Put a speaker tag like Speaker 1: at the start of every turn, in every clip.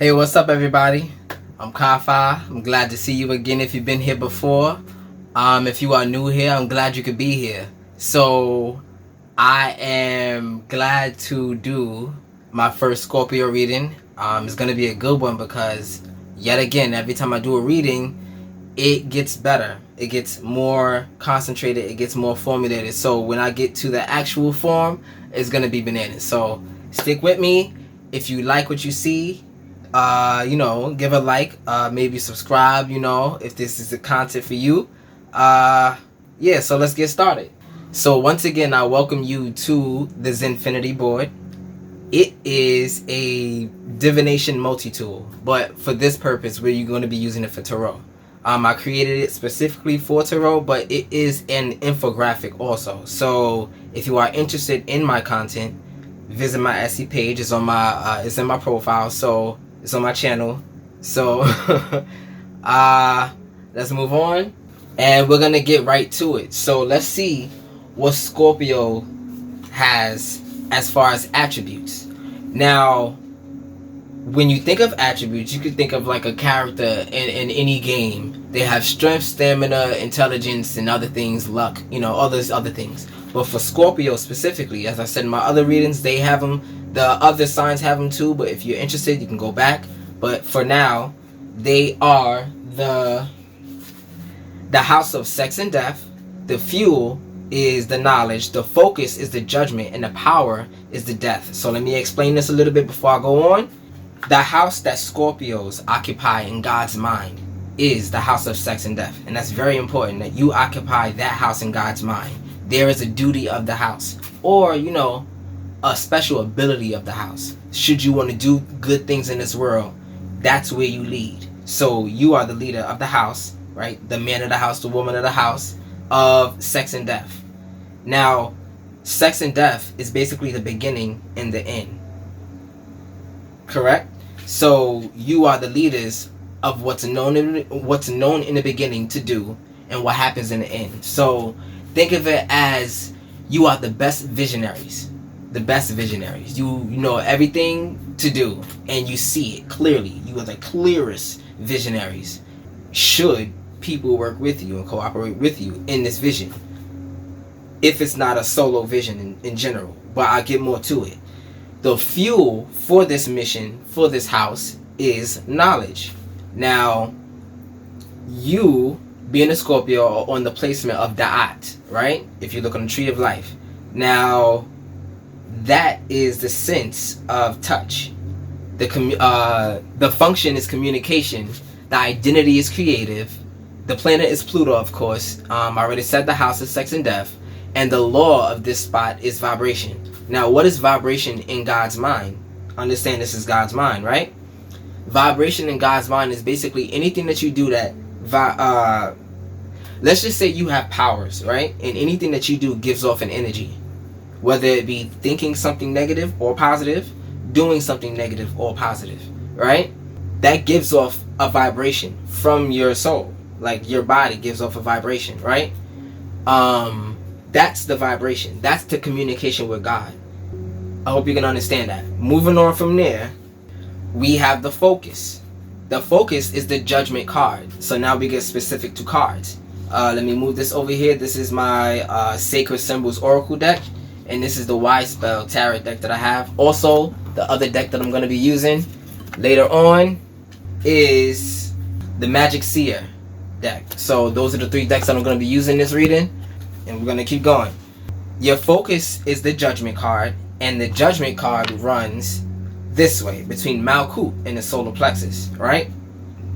Speaker 1: Hey, what's up, everybody? I'm KyFy. I'm glad to see you again if you've been here before. If you are new here, I'm glad you could be here. So, I am glad to do my first Scorpio reading. It's going to be a good one because, yet again, every time I do a reading, it gets better. It gets more concentrated. It gets more formulated. So, when I get to the actual form, it's going to be bananas. So, stick with me. If you like what you see, give a like, maybe subscribe, if this is the content for you. So let's get started. So once again, I welcome you to the Zin-Finity Board. It is a divination multi-tool, but for this purpose, we're going to be using it for tarot. I created it specifically for tarot, but it is an infographic also. So if you are interested in my content, visit my Etsy page. It's on my, it's in my profile. So it's on my channel. So let's move on, and we're gonna get right to it. So let's see what Scorpio has as far as attributes. Now, when you think of attributes, you could think of like a character in any game. They have strength, stamina, intelligence, and other things, luck, all those other things. But for Scorpio specifically, as I said in my other readings, they have them. The other signs have them too, but if you're interested, you can go back. But for now, they are the house of sex and death. The fuel is the knowledge. The focus is the judgment. And the power is the death. So let me explain this a little bit before I go on. The house that Scorpios occupy in God's mind is the house of sex and death. And that's very important that you occupy that house in God's mind. There is a duty of the house. Or, a special ability of the house. Should you want to do good things in this world, that's where you lead. So you are the leader of the house, right? The man of the house, the woman of the house of sex and death. Now, sex and death is basically the beginning and the end. Correct? So you are the leaders of what's known in the beginning to do and what happens in the end. So think of it as you are the best visionaries. The best visionaries. You know everything to do and you see it clearly. You are the clearest visionaries. Should people work with you and cooperate with you in this vision? If it's not a solo vision in general, but I'll get more to it. The fuel for this mission, for this house, is knowledge. Now, you being a Scorpio are on the placement of Da'at, right? If you look on the tree of life. Now, that is the sense of touch. The function is communication. The identity is creative. The planet is Pluto, of course. I already said the house is sex and death. And the law of this spot is vibration. Now, what is vibration in God's mind? Understand this is God's mind, right? Vibration in God's mind is basically anything that you do that let's just say you have powers, right? And anything that you do gives off an energy. Whether it be thinking something negative or positive, doing something negative or positive, right? That gives off a vibration from your soul. Like your body gives off a vibration, right? That's the vibration. That's the communication with God. I hope you can understand that. Moving on from there, we have the focus. The focus is the judgment card. So now we get specific to cards. Let me move this over here. This is my Sacred Symbols Oracle deck. And this is the Y Spell Tarot deck that I have. Also, the other deck that I'm going to be using later on is the Magic Seer deck. So those are the three decks that I'm going to be using this reading. And we're going to keep going. Your focus is the Judgment card. And the Judgment card runs this way, between Malkuth and the solar plexus, right?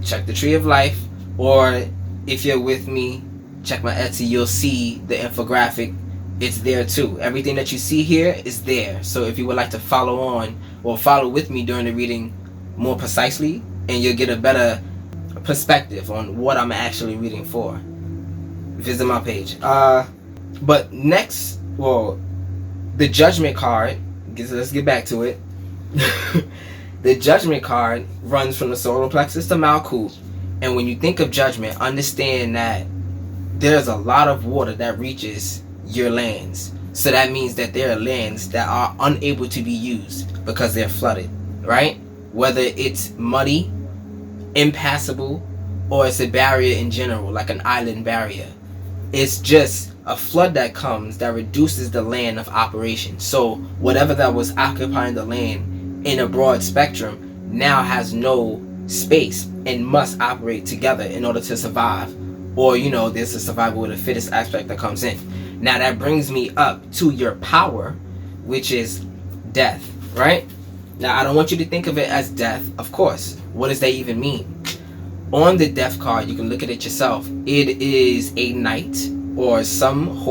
Speaker 1: Check the Tree of Life. Or if you're with me, check my Etsy. You'll see the infographic. It's there too. Everything that you see here is there. So if you would like to follow on or follow with me during the reading more precisely, and you'll get a better perspective on what I'm actually reading for, visit my page. But next, the Judgment card, let's get back to it. The Judgment card runs from the solar plexus to Malkuth. And when you think of judgment, understand that there's a lot of water that reaches your lands. So that means that there are lands that are unable to be used because they're flooded, right? whether it's muddy, impassable, or it's a barrier in general, like an island barrier. It's just a flood that comes that reduces the land of operation. So whatever that was occupying the land in a broad spectrum now has no space and must operate together in order to survive. Or, you know, there's a survival of the fittest aspect that comes in. Now that brings me up to your power, which is death, right? Now I don't want you to think of it as death, of course. What does that even mean? On the death card, you can look at it yourself. It is a knight or some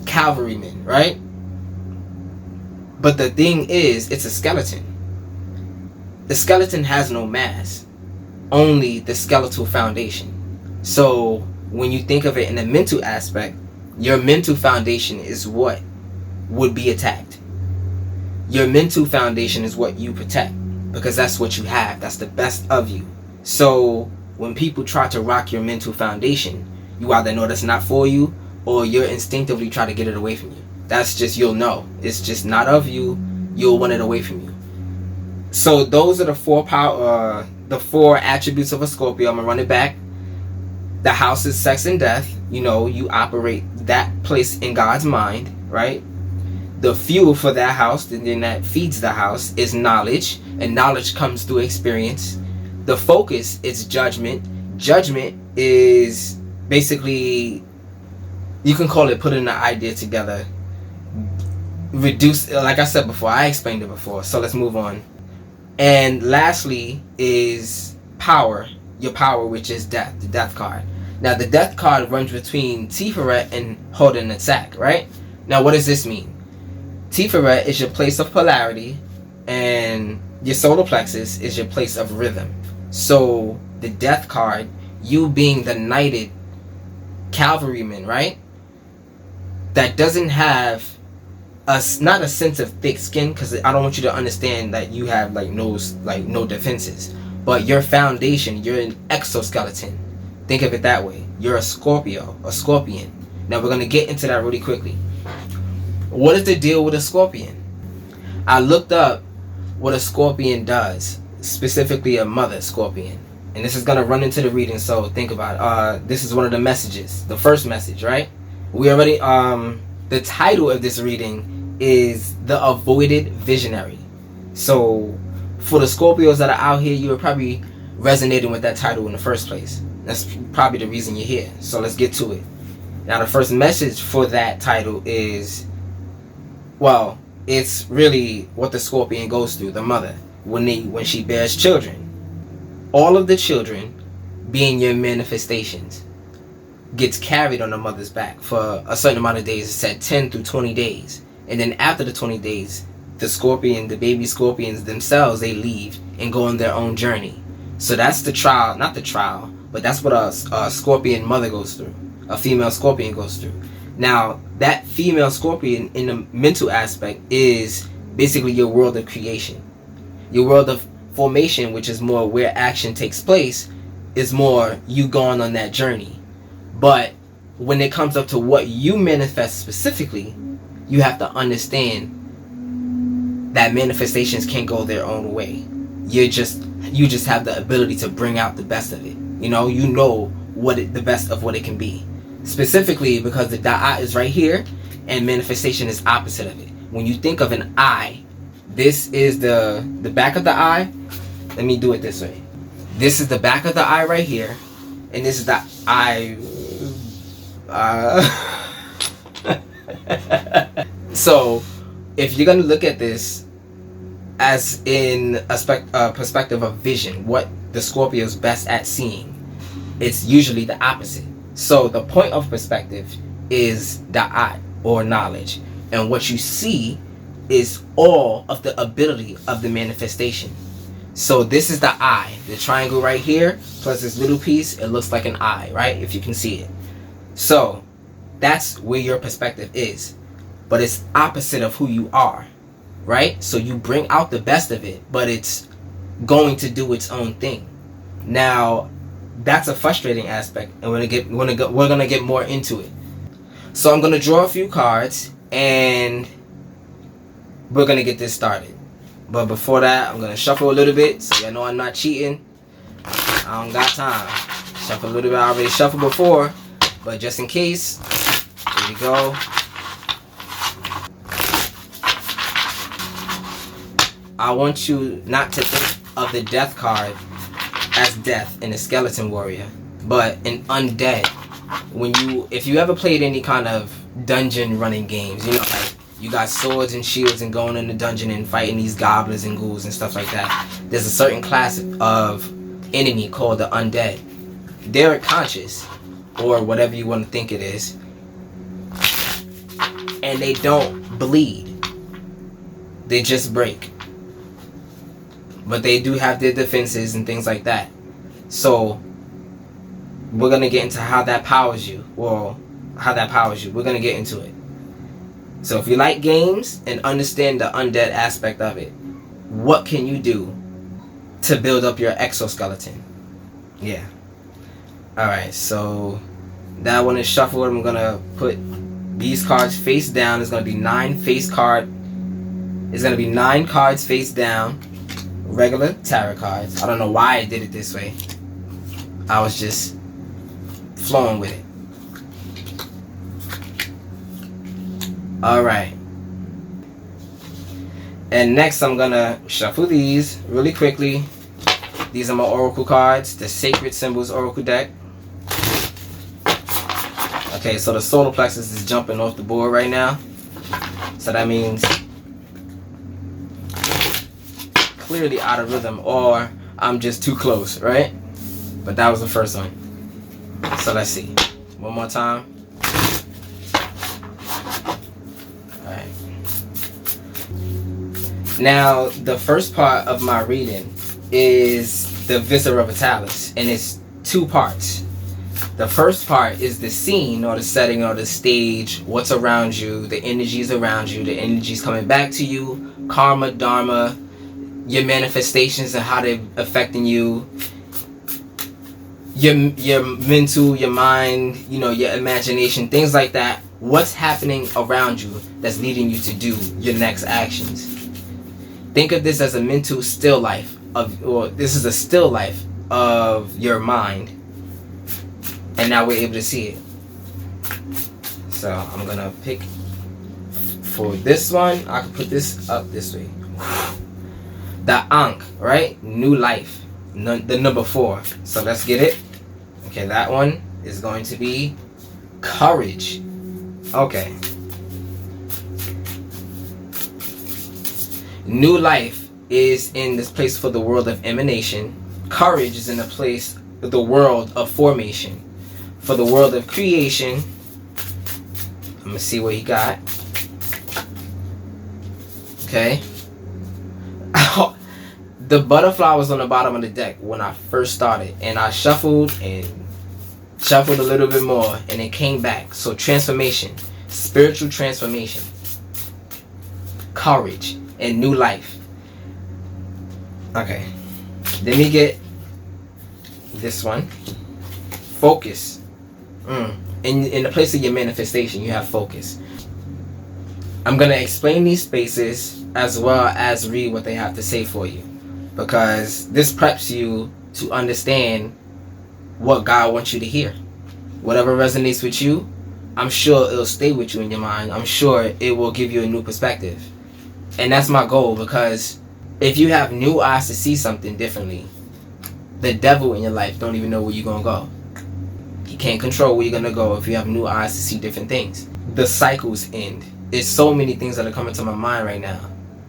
Speaker 1: cavalryman, right? But the thing is, it's a skeleton. The skeleton has no mass, only the skeletal foundation. So when you think of it in a mental aspect, your mental foundation is what would be attacked. Your mental foundation is what you protect, because that's what you have. That's the best of you. So when people try to rock your mental foundation, you either know that's not for you, or you'll instinctively try to get it away from you. That's just, you'll know. It's just not of you. You'll want it away from you. So those are the four attributes of a Scorpio. I'm gonna run it back. The house is sex and death. You know, you operate that place in God's mind, right? The fuel for that house, and then that feeds the house, is knowledge, and knowledge comes through experience. The focus is judgment. Judgment is basically, you can call it putting the idea together. Reduce, like I said before, I explained it before, so let's move on. And lastly is power, your power, which is death, the death card. Now the death card runs between Tiferet and holding the sack, right? Now what does this mean? Tiferet is your place of polarity, and your solar plexus is your place of rhythm. So the death card, you being the knighted cavalryman, right? That doesn't have not a sense of thick skin, because I don't want you to understand that you have no defenses, but your foundation, you're an exoskeleton. Think of it that way. You're a Scorpio, a scorpion. Now we're going to get into that really quickly. What is the deal with a scorpion? I looked up what a scorpion does, specifically a mother scorpion, and this is going to run into the reading, so think about it. This is one of the messages, the first message, right? We already the title of this reading is The Avoided Visionary. So for the Scorpios that are out here, you were probably resonating with that title in the first place. That's probably the reason you're here. So let's get to it. Now the first message for that title is, well, it's really what the scorpion goes through, the mother, when she bears children. All of the children, being your manifestations, gets carried on the mother's back for a certain amount of days. It's said 10 through 20 days. And then after the 20 days, the baby scorpions themselves, they leave and go on their own journey. So that's the trial, not the trial, but that's what a scorpion mother goes through. A female scorpion goes through. Now, that female scorpion in the mental aspect is basically your world of creation. Your world of formation, which is more where action takes place, is more you going on that journey. But when it comes up to what you manifest specifically, you have to understand that manifestations can't go their own way. You just have the ability to bring out the best of it. You know the best of what it can be. Specifically because the Da'at is right here, and manifestation is opposite of it. When you think of an eye, this is the back of the eye. Let me do it this way. This is the back of the eye right here, and this is the eye. So if you're going to look at this as in a perspective of vision, what the Scorpio is best at seeing, it's usually the opposite. So the point of perspective is da'at, or knowledge, and what you see is all of the ability of the manifestation. So this is the eye, the triangle right here, plus this little piece, it looks like an eye, right? If you can see it. So that's where your perspective is, but it's opposite of who you are, right? So you bring out the best of it, but it's going to do its own thing. Now that's a frustrating aspect, and we're gonna get more into it. So I'm gonna draw a few cards, and we're gonna get this started. But before that, I'm gonna shuffle a little bit so you know I'm not cheating. I don't got time. Shuffle a little bit. I already shuffled before, but just in case, here we go. I want you not to think of the death card as death in a skeleton warrior, but an undead. If you ever played any kind of dungeon running games, you know, like you got swords and shields and going in the dungeon and fighting these goblins and ghouls and stuff like that. There's a certain class of enemy called the undead. They're conscious, or whatever you want to think it is, and they don't bleed. They just break. But they do have their defenses and things like that. So we're going to get into how that powers you. We're going to get into it. So if you like games and understand the undead aspect of it, what can you do to build up your exoskeleton? Yeah. Alright, so that one is shuffled. I'm going to put these cards face down. There's going to be 9 cards face down. Regular tarot cards. I don't know why I did it this way. I was just flowing with it. Alright. And next I'm gonna shuffle these really quickly. These are my oracle cards, the Sacred Symbols Oracle deck. Okay, so the solar plexus is jumping off the board right now. So that means clearly out of rhythm, or I'm just too close, right? But that was the first one. So let's see. One more time. Alright. Now, the first part of my reading is the Viscera Vitalis, and it's 2 parts. The first part is the scene, or the setting, or the stage, what's around you, the energies around you, the energies coming back to you, karma, dharma, your manifestations and how they're affecting you, your mental, your mind, you know, your imagination, things like that. What's happening around you that's leading you to do your next actions. Think of this as a mental still life this is a still life of your mind, and now we're able to see it. So I'm gonna pick for this one. I can put this up this way. The Ankh, right? New life. The number 4. So let's get it. Okay, that one is going to be courage. Okay. New life is in this place for the world of emanation. Courage is in the place of the world of formation. For the world of creation, I'm going to see what he got. Okay. The butterfly was on the bottom of the deck when I first started, and I shuffled and shuffled a little bit more, and it came back. So transformation, spiritual transformation, courage, and new life. Okay, let me get this one. Focus. In the place of your manifestation, you have focus. I'm going to explain these spaces as well as read what they have to say for you, because this preps you to understand what God wants you to hear. Whatever resonates with you, I'm sure it'll stay with you in your mind. I'm sure it will give you a new perspective. And that's my goal, because if you have new eyes to see something differently, the devil in your life don't even know where you're going to go. He can't control where you're going to go if you have new eyes to see different things. The cycles end. There's so many things that are coming to my mind right now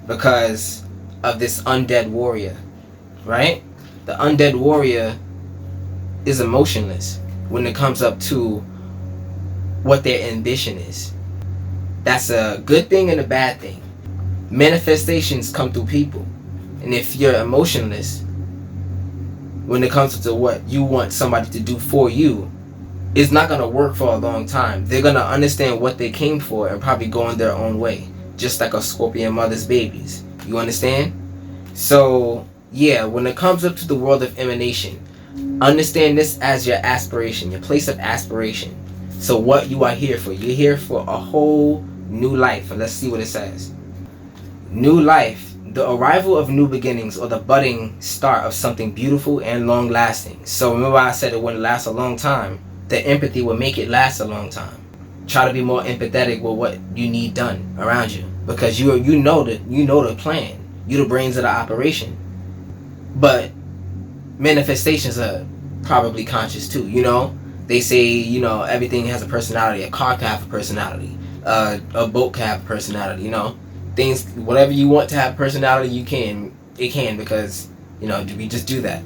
Speaker 1: because of this undead warrior, right? The undead warrior is emotionless when it comes up to what their ambition is. That's a good thing and a bad thing. Manifestations come through people. And if you're emotionless when it comes to what you want somebody to do for you, it's not going to work for a long time. They're going to understand what they came for and probably go on their own way, just like a Scorpio mother's babies. You understand? So yeah, when it comes up to the world of emanation, understand this as your aspiration, your place of aspiration. So what you are here for, you're here for a whole New life. And let's see what it says. New life. The arrival of new beginnings, or the budding start of something beautiful and long lasting. So remember I said it wouldn't last a long time. The empathy will make it last a long time. Try to be more empathetic with what you need done around you, because you know the plan. You're the brains of the operation. But manifestations are probably conscious too. They say everything has a personality. A car can have a personality. A boat can have a personality. Things, whatever you want to have personality, it can, because we just do that.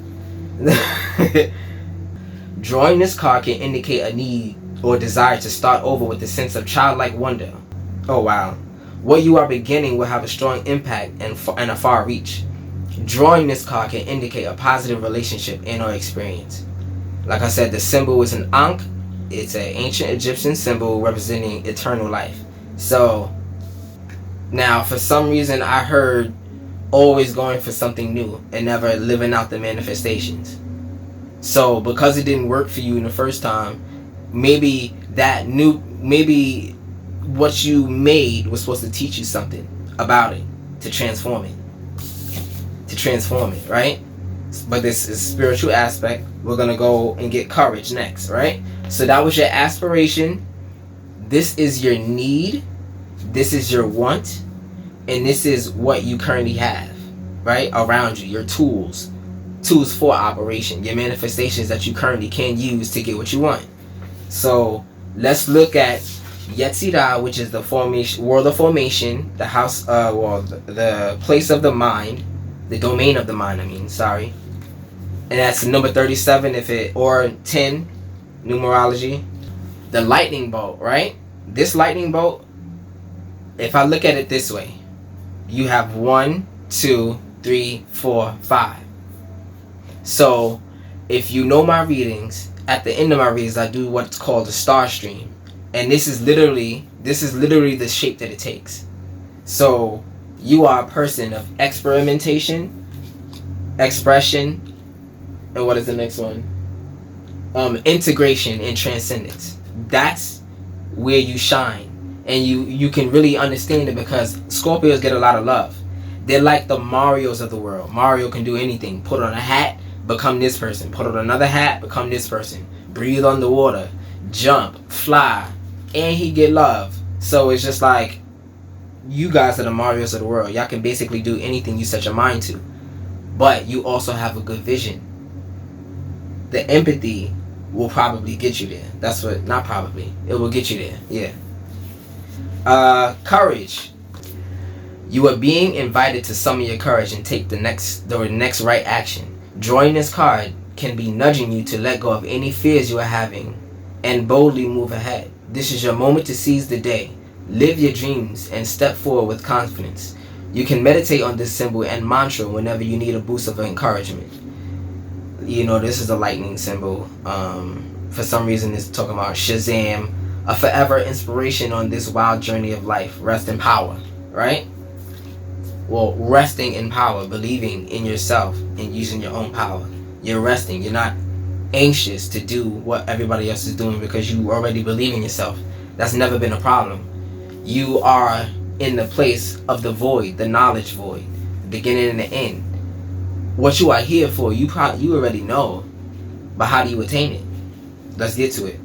Speaker 1: Drawing this card can indicate a need or desire to start over with a sense of childlike wonder. Oh wow. What you are beginning will have a strong impact and a far reach. Drawing this card can indicate a positive relationship and or experience. Like I said, the symbol is an Ankh. It's an ancient Egyptian symbol representing eternal life. So now, for some reason, I heard always going for something new and never living out the manifestations. So because it didn't work for you in the first time, maybe what you made was supposed to teach you something about it, to transform it, right? But this is spiritual aspect. We're going to go and get courage next, right? So that was your aspiration. This is your need. This is your want. And this is what you currently have, right? Around you, your tools for operation, your manifestations that you currently can use to get what you want. So let's look at Yetzirah, which is the formation, world of formation, the house, the place of the mind, the domain of the mind. And that's number 37, or 10, numerology. The lightning bolt, right? This lightning bolt, if I look at it this way, you have 1, 2, 3, 4, 5. So if you know my readings, at the end of my readings, I do what's called a star stream. And this is literally the shape that it takes. So you are a person of experimentation, expression, and what is the next one? Integration and transcendence. That's where you shine. And you can really understand it, because Scorpios get a lot of love. They're like the Marios of the world. Mario can do anything. Put on a hat, become this person. Put on another hat, become this person. Breathe underwater, jump, fly, and he get love. So it's just like, you guys are the Marios of the world. Y'all can basically do anything you set your mind to. But you also have a good vision. The empathy will probably get you there. It will get you there. Yeah. Courage. You are being invited to summon your courage and take the next right action. Drawing this card can be nudging you to let go of any fears you are having and boldly move ahead. This is your moment to seize the day. Live your dreams and step forward with confidence. You can meditate on this symbol and mantra whenever you need a boost of encouragement. This is a lightning symbol. For some reason, it's talking about Shazam, a forever inspiration on this wild journey of life. Rest in power, right? Well, resting in power, believing in yourself and using your own power. You're resting. You're not anxious to do what everybody else is doing because you already believe in yourself. That's never been a problem. You are in the place of the void, the knowledge void, the beginning and the end. What you are here for, you already know, but how do you attain it? Let's get to it.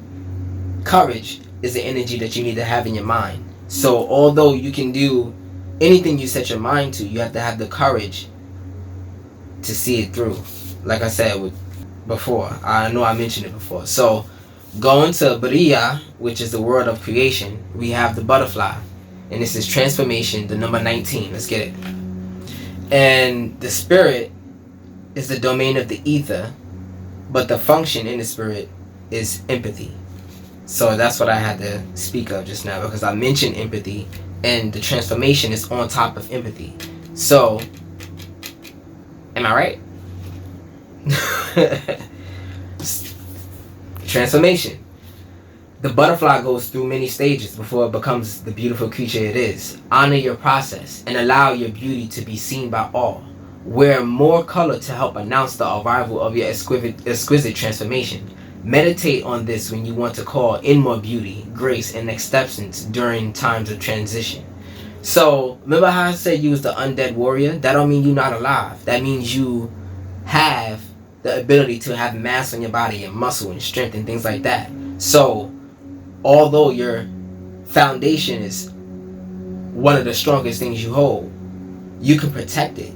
Speaker 1: Courage is the energy that you need to have in your mind. So although you can do anything you set your mind to, you have to have the courage to see it through. Like I said before, I know I mentioned it before. So going to Bariya, which is the world of creation, we have the butterfly. And this is transformation, the number 19. Let's get it. And the spirit is the domain of the ether, but the function in the spirit is empathy. So that's what I had to speak of just now, because I mentioned empathy, and the transformation is on top of empathy. So, am I right? Transformation. The butterfly goes through many stages before it becomes the beautiful creature it is. Honor your process and allow your beauty to be seen by all. Wear more color to help announce the arrival of your exquisite transformation. Meditate on this when you want to call in more beauty, grace, and acceptance during times of transition. So, remember how I said you was the undead warrior? That don't mean you're not alive. That means you have the ability to have mass on your body and muscle and strength and things like that. So, although your foundation is one of the strongest things you hold, you can protect it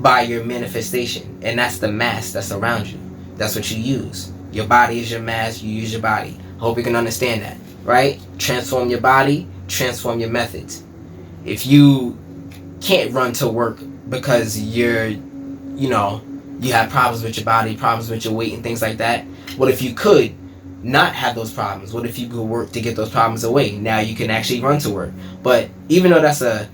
Speaker 1: by your manifestation. And that's the mass that's around you. That's what you use. Your body is your mass, you use your body. Hope you can understand that, right? Transform your body, transform your methods. If you can't run to work because you have problems with your body, problems with your weight and things like that, what if you could not have those problems? What if you could work to get those problems away? Now you can actually run to work. But even though that's a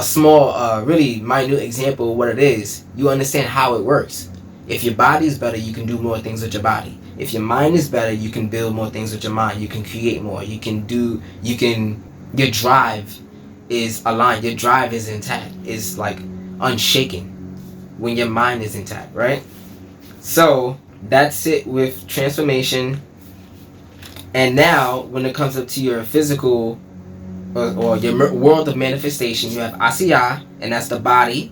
Speaker 1: small, really minute example of what it is, you understand how it works. If your body is better, you can do more things with your body. If your mind is better, you can build more things with your mind. You can create more. Your drive is aligned. Your drive is intact. It's like unshaken when your mind is intact, right? So that's it with transformation. And now when it comes up to your physical or your world of manifestation, you have Asiya, and that's the body.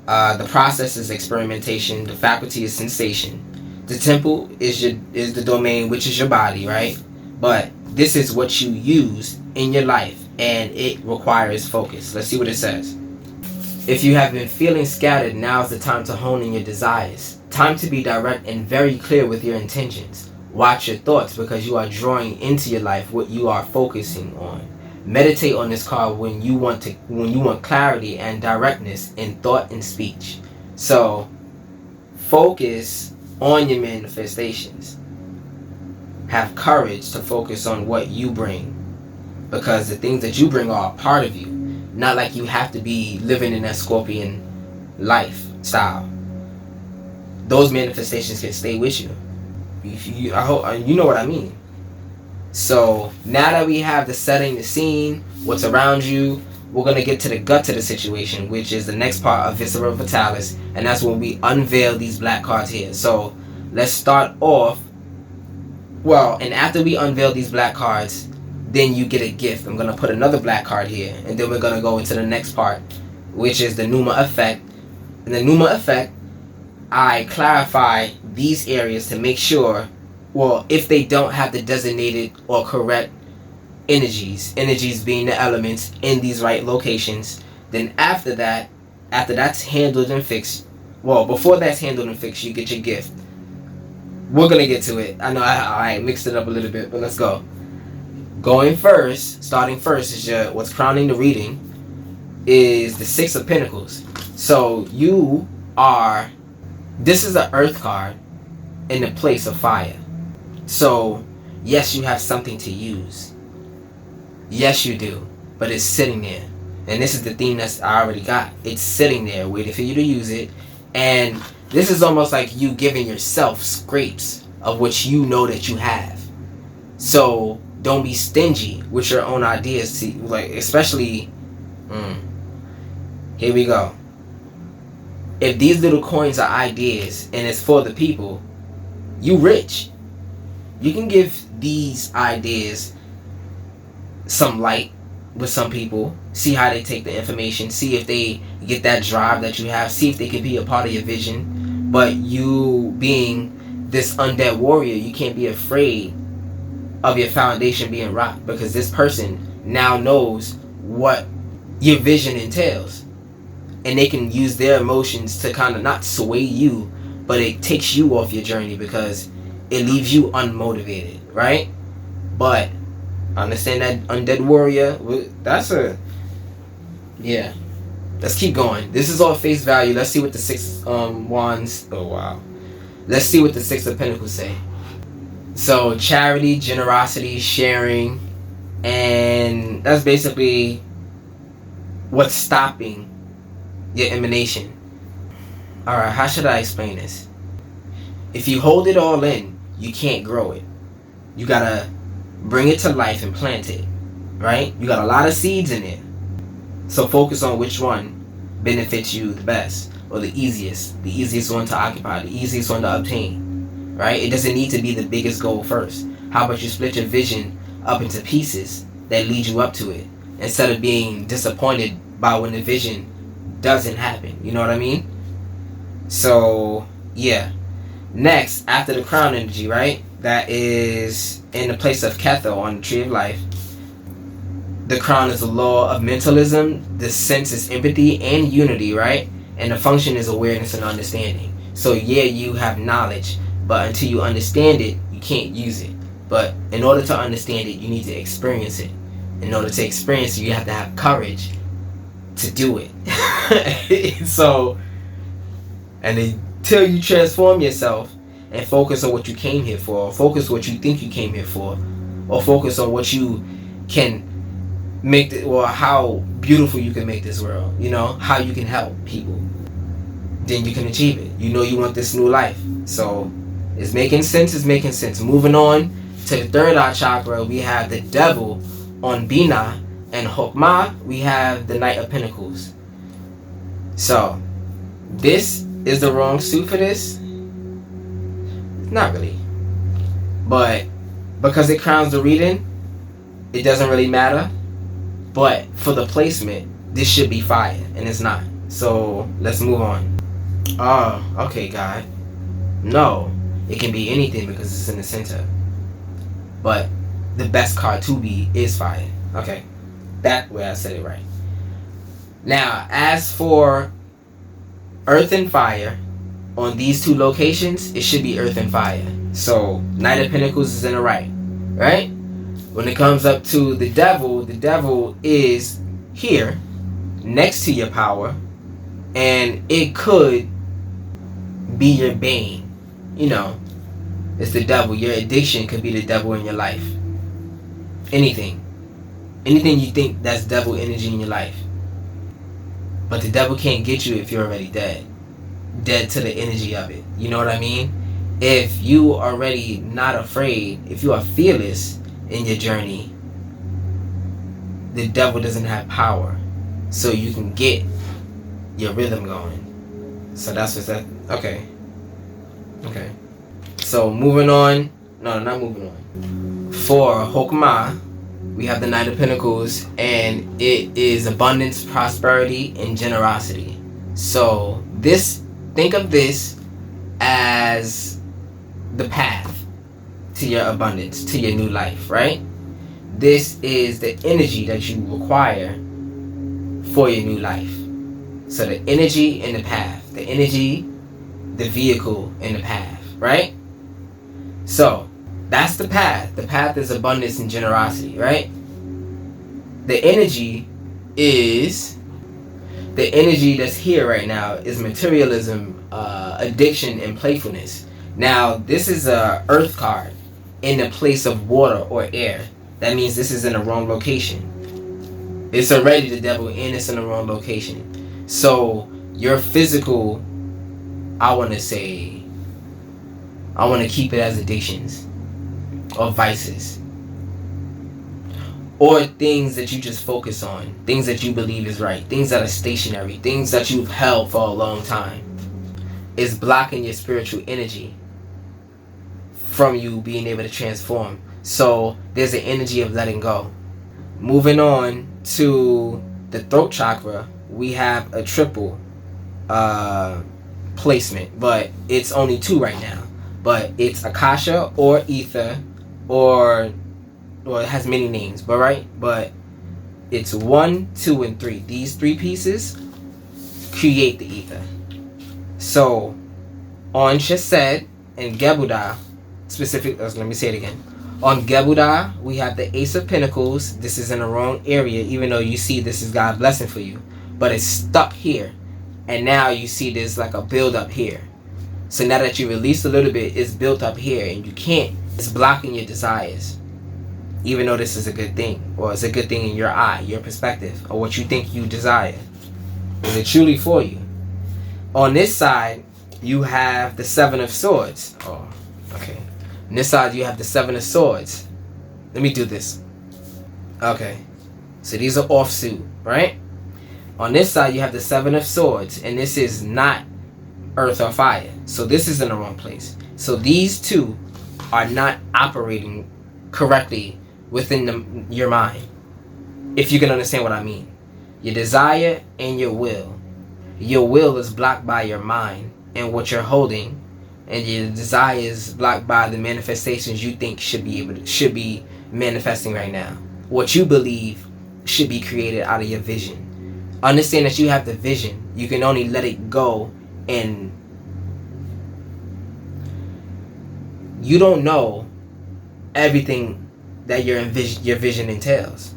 Speaker 1: The process is experimentation. The faculty is sensation. The temple is the domain, which is your body, right? But this is what you use in your life, and it requires focus. Let's see what it says. If you have been feeling scattered, now is the time to hone in your desires. Time to be direct and very clear with your intentions. Watch your thoughts, because you are drawing into your life what you are focusing on. Meditate on this card when you want clarity and directness in thought and speech. So focus on your manifestations. Have courage to focus on what you bring, because the things that you bring are a part of you. Not like you have to be living in that Scorpion lifestyle. Those manifestations can stay with you. I hope you know what I mean. So now that we have the setting, the scene, what's around you, we're going to get to the guts of the situation, which is the next part of Viscera Vitalis, and that's when we unveil these black cards here. So let's start off, and after we unveil these black cards, then you get a gift. I'm going to put another black card here, and then we're going to go into the next part, which is the Numa effect. In the Numa effect, I clarify these areas to make sure, if they don't have the designated or correct energies being the elements in these right locations, then after that's handled and fixed, before that's handled and fixed, you get your gift. We're going to get to it. I know I mixed it up a little bit, but let's go. Starting first is what's crowning the reading is the Six of Pentacles. So this is an earth card in the place of fire. So yes, you have something to use. Yes, you do. But it's sitting there. And this is the theme that I already got. It's sitting there waiting for you to use it. And this is almost like you giving yourself scrapes of what you know that you have. So don't be stingy with your own ideas. Especially, here we go. If these little coins are ideas and it's for the people, you rich. You can give these ideas some light with some people. See how they take the information. See if they get that drive that you have. See if they can be a part of your vision. But you being this undead warrior, you can't be afraid of your foundation being rocked, because this person now knows what your vision entails. And they can use their emotions to kind of not sway you, but it takes you off your journey because it leaves you unmotivated, right? But understand that undead warrior, let's keep going. This is all face value. Let's see what the Six Wands, let's see what the Six of Pentacles say. So charity, generosity, sharing, and that's basically what's stopping your emanation. Alright, how should I explain this? If you hold it all in, you can't grow it. You gotta bring it to life and plant it, right? You got a lot of seeds in it. So focus on which one benefits you the best, or the easiest one to occupy, the easiest one to obtain. right? It doesn't need to be the biggest goal first. How about you split your vision up into pieces that lead you up to it, instead of being disappointed by when the vision doesn't happen? You know what I mean? So, yeah. Next, after the crown energy, right? That is in the place of Ketho on the Tree of Life. The crown is the law of mentalism. The sense is empathy and unity, right? And the function is awareness and understanding. So yeah, you have knowledge, but until you understand it, you can't use it. But in order to understand it, you need to experience it. In order to experience it, you have to have courage to do it. So, and until you transform yourself and focus on what you came here for, or focus on what you think you came here for, or focus on what you can make or how beautiful you can make this world, you know, how you can help people, then you can achieve it. You know you want this new life. So it's making sense. Moving on to the third eye chakra, we have the devil on Bina, and Hokmah, we have the Knight of Pentacles. So this is the wrong suit for this? Not really. But because it crowns the reading, it doesn't really matter. But for the placement, this should be fire, and it's not. So let's move on. Oh, okay, God. No, it can be anything because it's in the center. But the best card to be is fire. Okay, that way I said it right. Now, as for earth and fire, on these two locations, it should be earth and fire. So Knight of Pentacles is in the right, right? When it comes up to the devil is here, next to your power, and it could be your bane. You know, it's the devil. Your addiction could be the devil in your life. Anything you think that's devil energy in your life. But the devil can't get you if you're already dead to the energy of it. You know what I mean? If you are already not afraid, if you are fearless in your journey, the devil doesn't have power, so you can get your rhythm going. So that's what's that. Okay. So moving on. No, not moving on. For Hokmah, we have the Knight of Pentacles, and it is abundance, prosperity, and generosity. So think of this as the path to your abundance, to your new life, right? This is the energy that you require for your new life. So the energy and the path. The energy, the vehicle, and the path, right? So that's the path. The path is abundance and generosity, right? The energy that's here right now is materialism, addiction, and playfulness. Now, this is a earth card in the place of water or air. That means this is in the wrong location. It's already the devil and it's in the wrong location. So your physical, I want to keep it as addictions or vices, or things that you just focus on, things that you believe is right, things that are stationary, things that you've held for a long time. It's blocking your spiritual energy from you being able to transform. So there's an energy of letting go. Moving on to the throat chakra, we have a triple placement, but it's only two right now. But it's Akasha or Ether, or it has many names, but it's 1, 2, and 3. These three pieces create the ether. So on Chesed and Gebudah, let me say it again. On Gebudah, we have the Ace of Pentacles. This is in the wrong area, even though you see this is God's blessing for you, but it's stuck here, and now you see there's like a build up here. So now that you release a little bit, it's built up here, and you can't. It's blocking your desires, even though this is a good thing, or it's a good thing in your eye, your perspective, or what you think you desire. Is it truly for you? On this side, you have the Seven of Swords. Oh, okay. On this side, you have the Seven of Swords. Let me do this. Okay. So these are offsuit, right? On this side, you have the Seven of Swords, and this is not earth or fire. So this is in the wrong place. So these two are not operating correctly within your mind. If you can understand what I mean. Your desire and your will. Your will is blocked by your mind and what you're holding, and your desire is blocked by the manifestations you think should be manifesting right now. What you believe should be created out of your vision. Understand that you have the vision. You can only let it go, and you don't know everything that your vision entails.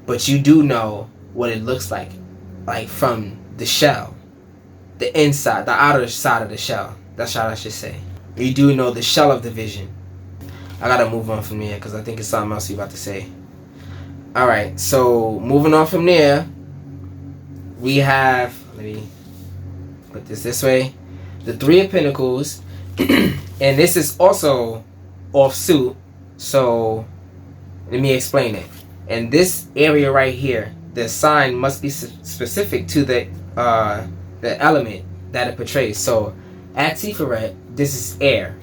Speaker 1: But you do know what it looks like from the shell, the inside, the outer side of the shell. That's how I should say. You do know the shell of the vision. I gotta move on from there because I think it's something else you're about to say. Alright, so moving on from there, we have, let me put this way, the Three of Pentacles, and this is also offsuit, so let me explain it. And this area right here, the sign must be specific to the element that it portrays. So at Tiferet, this is air,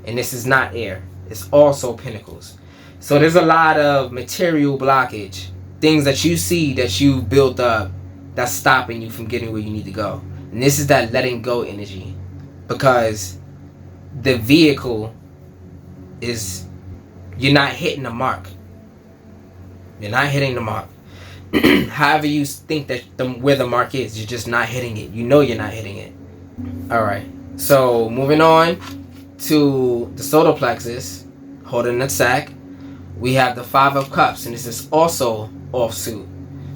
Speaker 1: and this is not air. It's also pentacles. So there's a lot of material blockage, things that you see that you built up that's stopping you from getting where you need to go. And this is that letting go energy, because the vehicle is, you're not hitting the mark. You're not hitting the mark. However you think that where the mark is, you're just not hitting it. You know you're not hitting it. Alright, so moving on to the solar plexus, holding the sack, we have the Five of Cups, and this is also offsuit.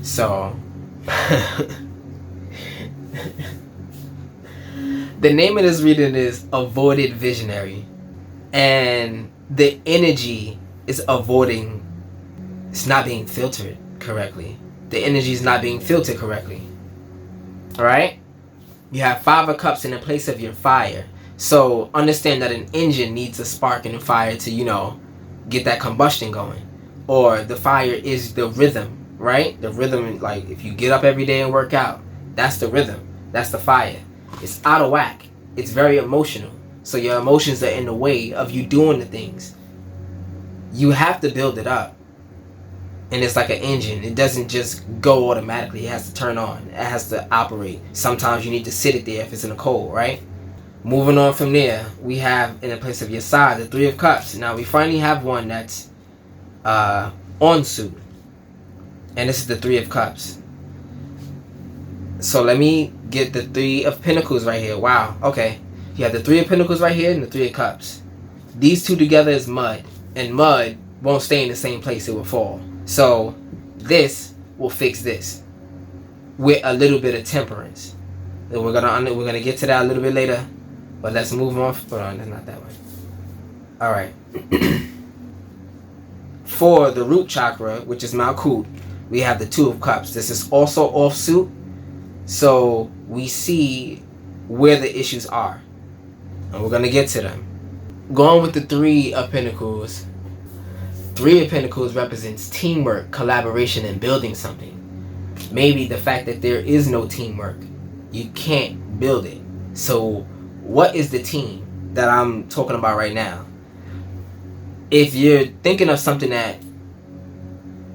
Speaker 1: So the name of this reading is Avoided Visionary, and the energy is avoiding. It's not being filtered correctly. The energy is not being filtered correctly. Alright? You have Five of Cups in the place of your fire. So understand that an engine needs a spark and a fire to, get that combustion going. Or the fire is the rhythm, right? The rhythm, like if you get up every day and work out, that's the rhythm. That's the fire. It's out of whack. It's very emotional. So your emotions are in the way of you doing the things. You have to build it up. And it's like an engine. It doesn't just go automatically. It has to turn on. It has to operate. Sometimes you need to sit it there if it's in the cold, right? Moving on from there, we have in the place of your side, the Three of Cups. Now we finally have one that's on suit. And this is the Three of Cups. So let me get the Three of Pentacles right here. Wow, okay. You have the Three of Pentacles right here and the Three of Cups. These two together is mud. And mud won't stay in the same place. It will fall. So this will fix this with a little bit of temperance. And we're gonna get to that a little bit later, but let's move on. Hold on, that's not that one. All right. For the root chakra, which is Malkut, we have the Two of Cups. This is also offsuit, so we see where the issues are, and we're gonna get to them. Going with the Three of Pentacles. Three of Pentacles represents teamwork, collaboration, and building something. Maybe the fact that there is no teamwork, you can't build it. So what is the team that I'm talking about right now? If you're thinking of something that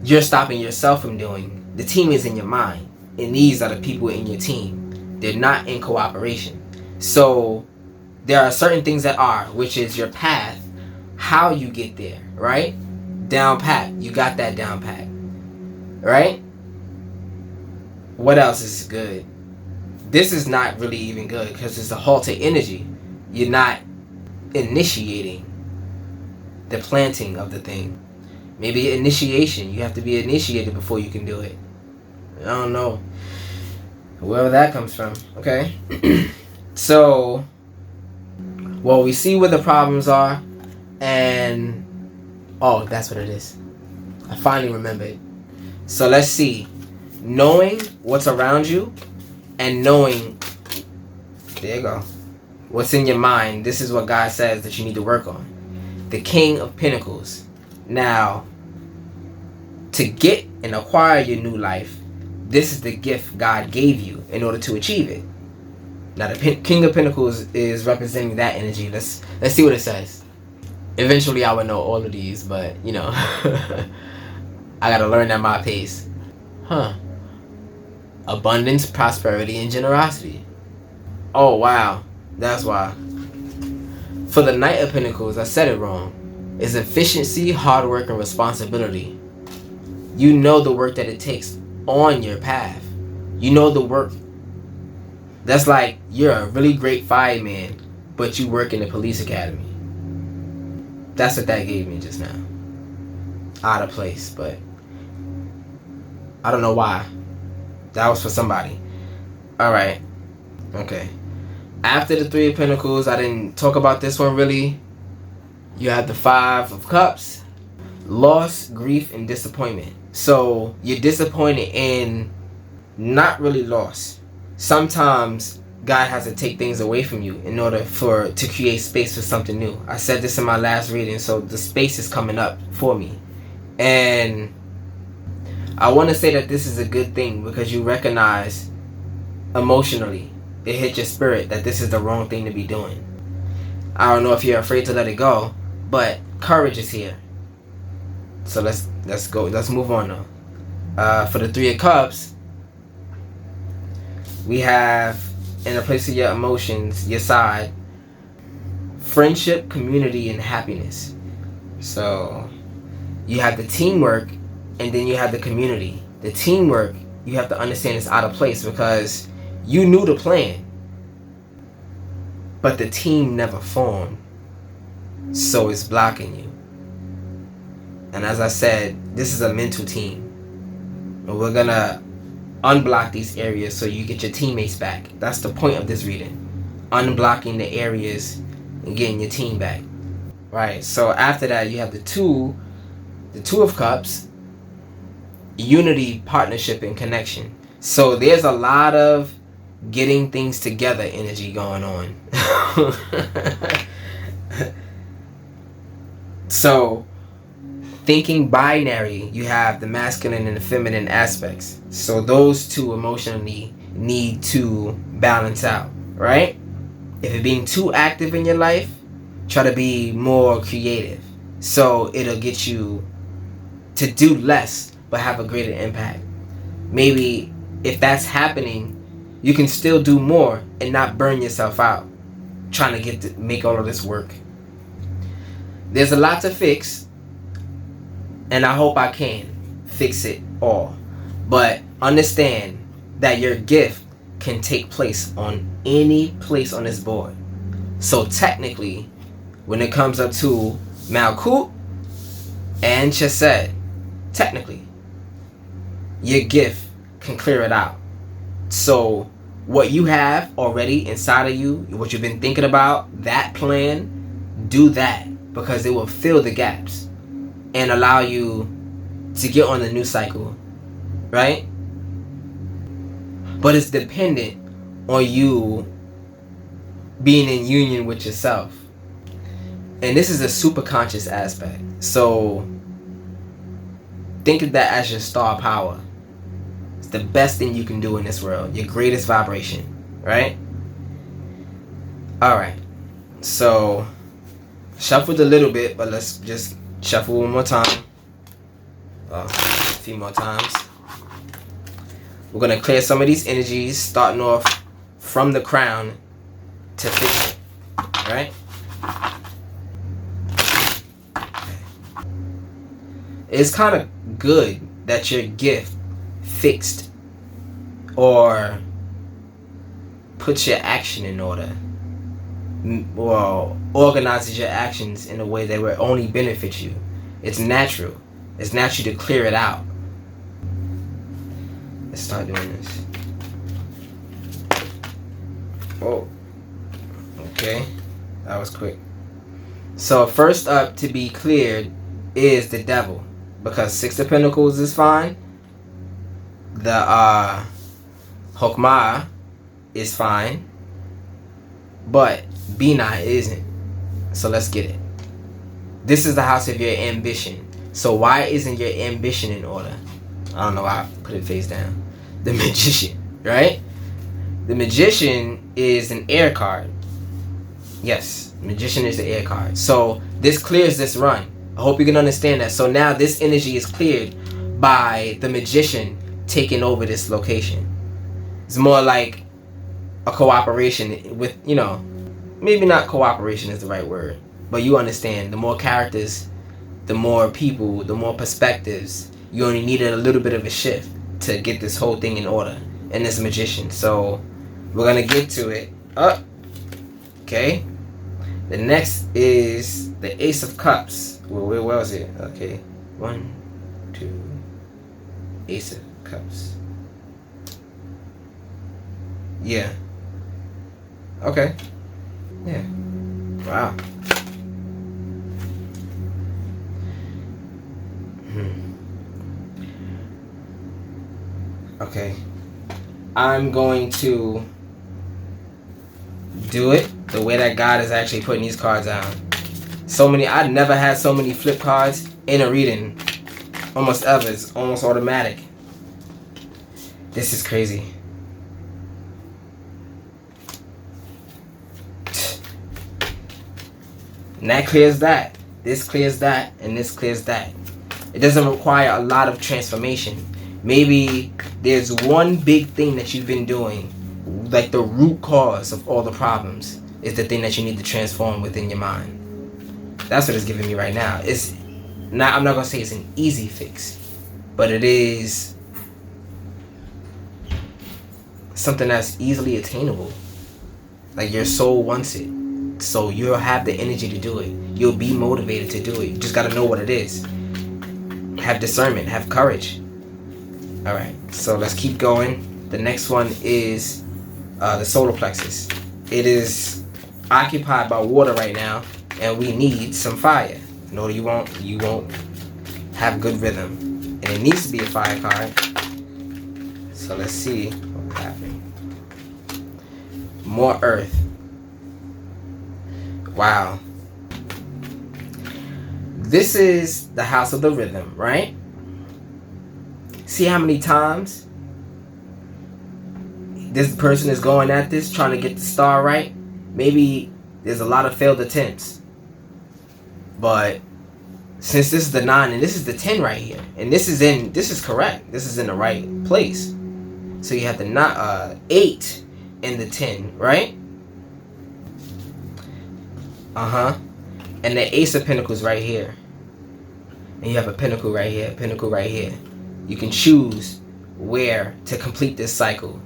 Speaker 1: you're stopping yourself from doing, the team is in your mind. And these are the people in your team. They're not in cooperation. So there are certain things that are, which is your path, how you get there, right? Down pat. You got that down pat. Right? What else is good? This is not really even good because it's a halted energy. You're not initiating the planting of the thing. Maybe initiation. You have to be initiated before you can do it. I don't know. Wherever that comes from. Okay? So, well, we see where the problems are, and oh, that's what it is. I finally remembered. So let's see. Knowing what's around you and knowing, there you go, what's in your mind. This is what God says that you need to work on. The King of Pentacles. Now, to get and acquire your new life, this is the gift God gave you in order to achieve it. Now the King of Pentacles is representing that energy. Let's see what it says. Eventually I would know all of these, but you know, I gotta learn at my pace. Abundance, prosperity, and generosity. Oh wow, that's why. For the Knight of Pentacles, I said it wrong. Is efficiency, hard work, and responsibility. You know the work that it takes on your path. You know the work. That's like you're a really great fireman, but you work in the police academy. That's what that gave me just now. Out of place, but I don't know why. That was for somebody. Alright. Okay. After the Three of Pentacles, I didn't talk about this one really. You have the Five of Cups. Loss, grief, and disappointment. So you're disappointed in not really loss. Sometimes God has to take things away from you in order to create space for something new. I said this in my last reading, so the space is coming up for me. And I want to say that this is a good thing because you recognize emotionally, it hit your spirit that this is the wrong thing to be doing. I don't know if you're afraid to let it go, but courage is here. So let's go. Let's move on now. For the Three of Cups, we have in the place of your emotions, your side, friendship, community, and happiness. So you have the teamwork and then you have the community. The teamwork, you have to understand is out of place because you knew the plan, but the team never formed, so it's blocking you. And as I said, this is a mental team, and we're gonna unblock these areas so you get your teammates back. That's the point of this reading, unblocking the areas and getting your team back. Right, so after that you have the Two of Cups, unity, partnership, and connection. So there's a lot of getting things together energy going on. So thinking binary, you have the masculine and the feminine aspects. So those two emotionally need to balance out, right? If you're being too active in your life, try to be more creative. So it'll get you to do less but have a greater impact. Maybe if that's happening, you can still do more and not burn yourself out trying to make all of this work. There's a lot to fix, and I hope I can fix it all. But understand that your gift can take place on any place on this board. So technically, when it comes up to Malkut and Chesed, technically, your gift can clear it out. So what you have already inside of you, what you've been thinking about, that plan, do that because it will fill the gaps and allow you to get on the new cycle, right? But it's dependent on you being in union with yourself. And this is a super conscious aspect. So think of that as your star power. It's the best thing you can do in this world. Your greatest vibration, right? Alright. So shuffled a little bit, but let's just shuffle one more time. A few more times. We're going to clear some of these energies, starting off from the crown to fix it. Alright? It's kind of good that your gift fixed or puts your action in order. Well, organizes your actions in a way that will only benefit you. It's natural. It's natural to clear it out. Let's start doing this. Oh, okay, that was quick. So first up to be cleared is the devil, because Six of Pentacles is fine. The Hokmah is fine, but Bina isn't. So let's get it. This is the house of your ambition. So why isn't your ambition in order? I don't know why I put it face down. The Magician, right? The Magician is an air card. Yes, Magician is the air card. So this clears this run. I hope you can understand that. So now this energy is cleared by the Magician taking over this location. It's more like a cooperation with, you know, maybe not cooperation is the right word, but you understand. The more characters, the more people, the more perspectives. You only needed a little bit of a shift to get this whole thing in order. And this Magician. So we're gonna get to it. Okay. The next is the Ace of Cups. Where was it? Okay. 1, 2. Ace of Cups. Yeah. Okay. Yeah. Wow. Okay. I'm going to do it the way that God is actually putting these cards out. I've never had so many flip cards in a reading. Almost ever. It's almost automatic. This is crazy. And that clears that. This clears that. And this clears that. It doesn't require a lot of transformation. Maybe there's one big thing that you've been doing, like the root cause of all the problems is the thing that you need to transform within your mind. That's what it's giving me right now. It's not, I'm not gonna say it's an easy fix, but it is something that's easily attainable. Like your soul wants it, so you'll have the energy to do it. You'll be motivated to do it. You just gotta know what it is. Have discernment, have courage. Alright, so let's keep going. The next one is the solar plexus. It is occupied by water right now, and we need some fire. No, you won't have good rhythm. And it needs to be a fire card. So let's see what's happening. More earth. Wow. This is the house of the rhythm, right? See how many times this person is going at this, trying to get the star right? Maybe there's a lot of failed attempts. But since this is the 9 and this is the 10 right here, and this is correct. This is in the right place. So you have the 8 and the 10, right? And the Ace of Pentacles right here. And you have a Pentacle right here, Pentacle right here. You can choose where to complete this cycle.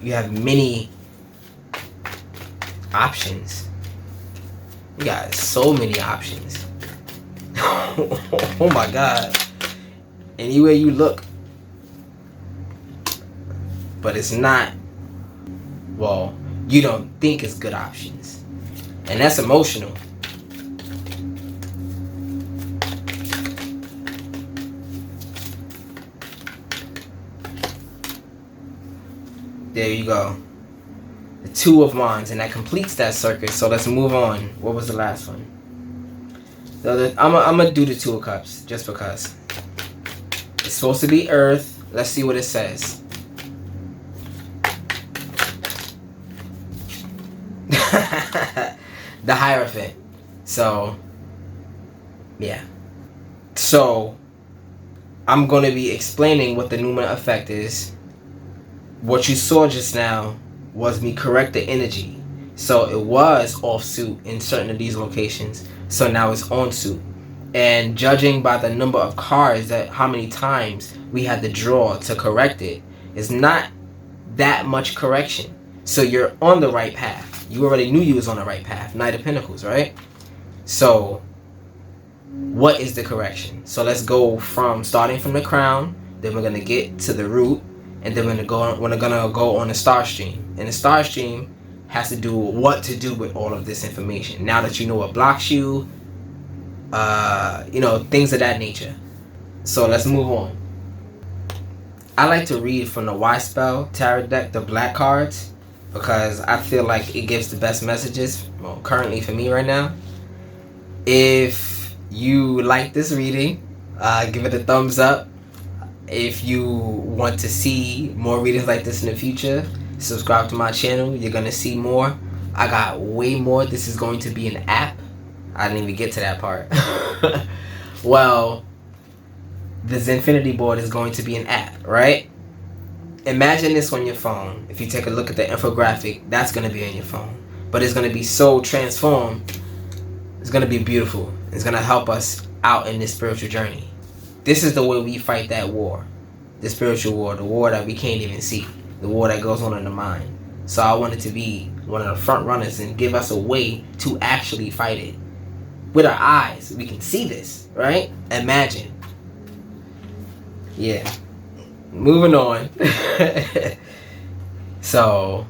Speaker 1: You have many options. You got so many options. Oh my God. Anywhere you look. But it's not, well, you don't think it's good options. And that's emotional. There you go. The 2 of Wands, and that completes that circuit. So let's move on. What was the last one? I'm gonna do the 2 of Cups just because. It's supposed to be Earth. Let's see what it says. The Hierophant. So, yeah. So, I'm going to be explaining what the Numa effect is. What you saw just now was me correct the energy. So it was off suit in certain of these locations. So now it's on suit. And judging by the number of cards, that how many times we had to draw to correct it, is not that much correction. So you're on the right path. You already knew you was on the right path. Knight of Pentacles, right? So what is the correction? So let's go from starting from the crown. Then we're going to get to the root. And then we're gonna go on the star stream. And the star stream has to do with what to do with all of this information. Now that you know what blocks you, things of that nature. So let's move on. I like to read from the Y Spell Tarot deck, the black cards, because I feel like it gives the best messages, well, currently for me right now. If you like this reading, give it a thumbs up. If you want to see more readings like this in the future, subscribe to my channel. You're gonna see more. I got way more. This is going to be an app. I didn't even get to that part. Well, the Zin-Finity Board is going to be an app, right? Imagine this on your phone. If you take a look at the infographic, that's going to be on your phone. But it's going to be so transformed. It's going to be beautiful. It's going to help us out in this spiritual journey. This is the way we fight that war. The spiritual war. The war that we can't even see. The war that goes on in the mind. So I wanted to be one of the front runners and give us a way to actually fight it. With our eyes, we can see this, right? Imagine. Yeah. Moving on. So,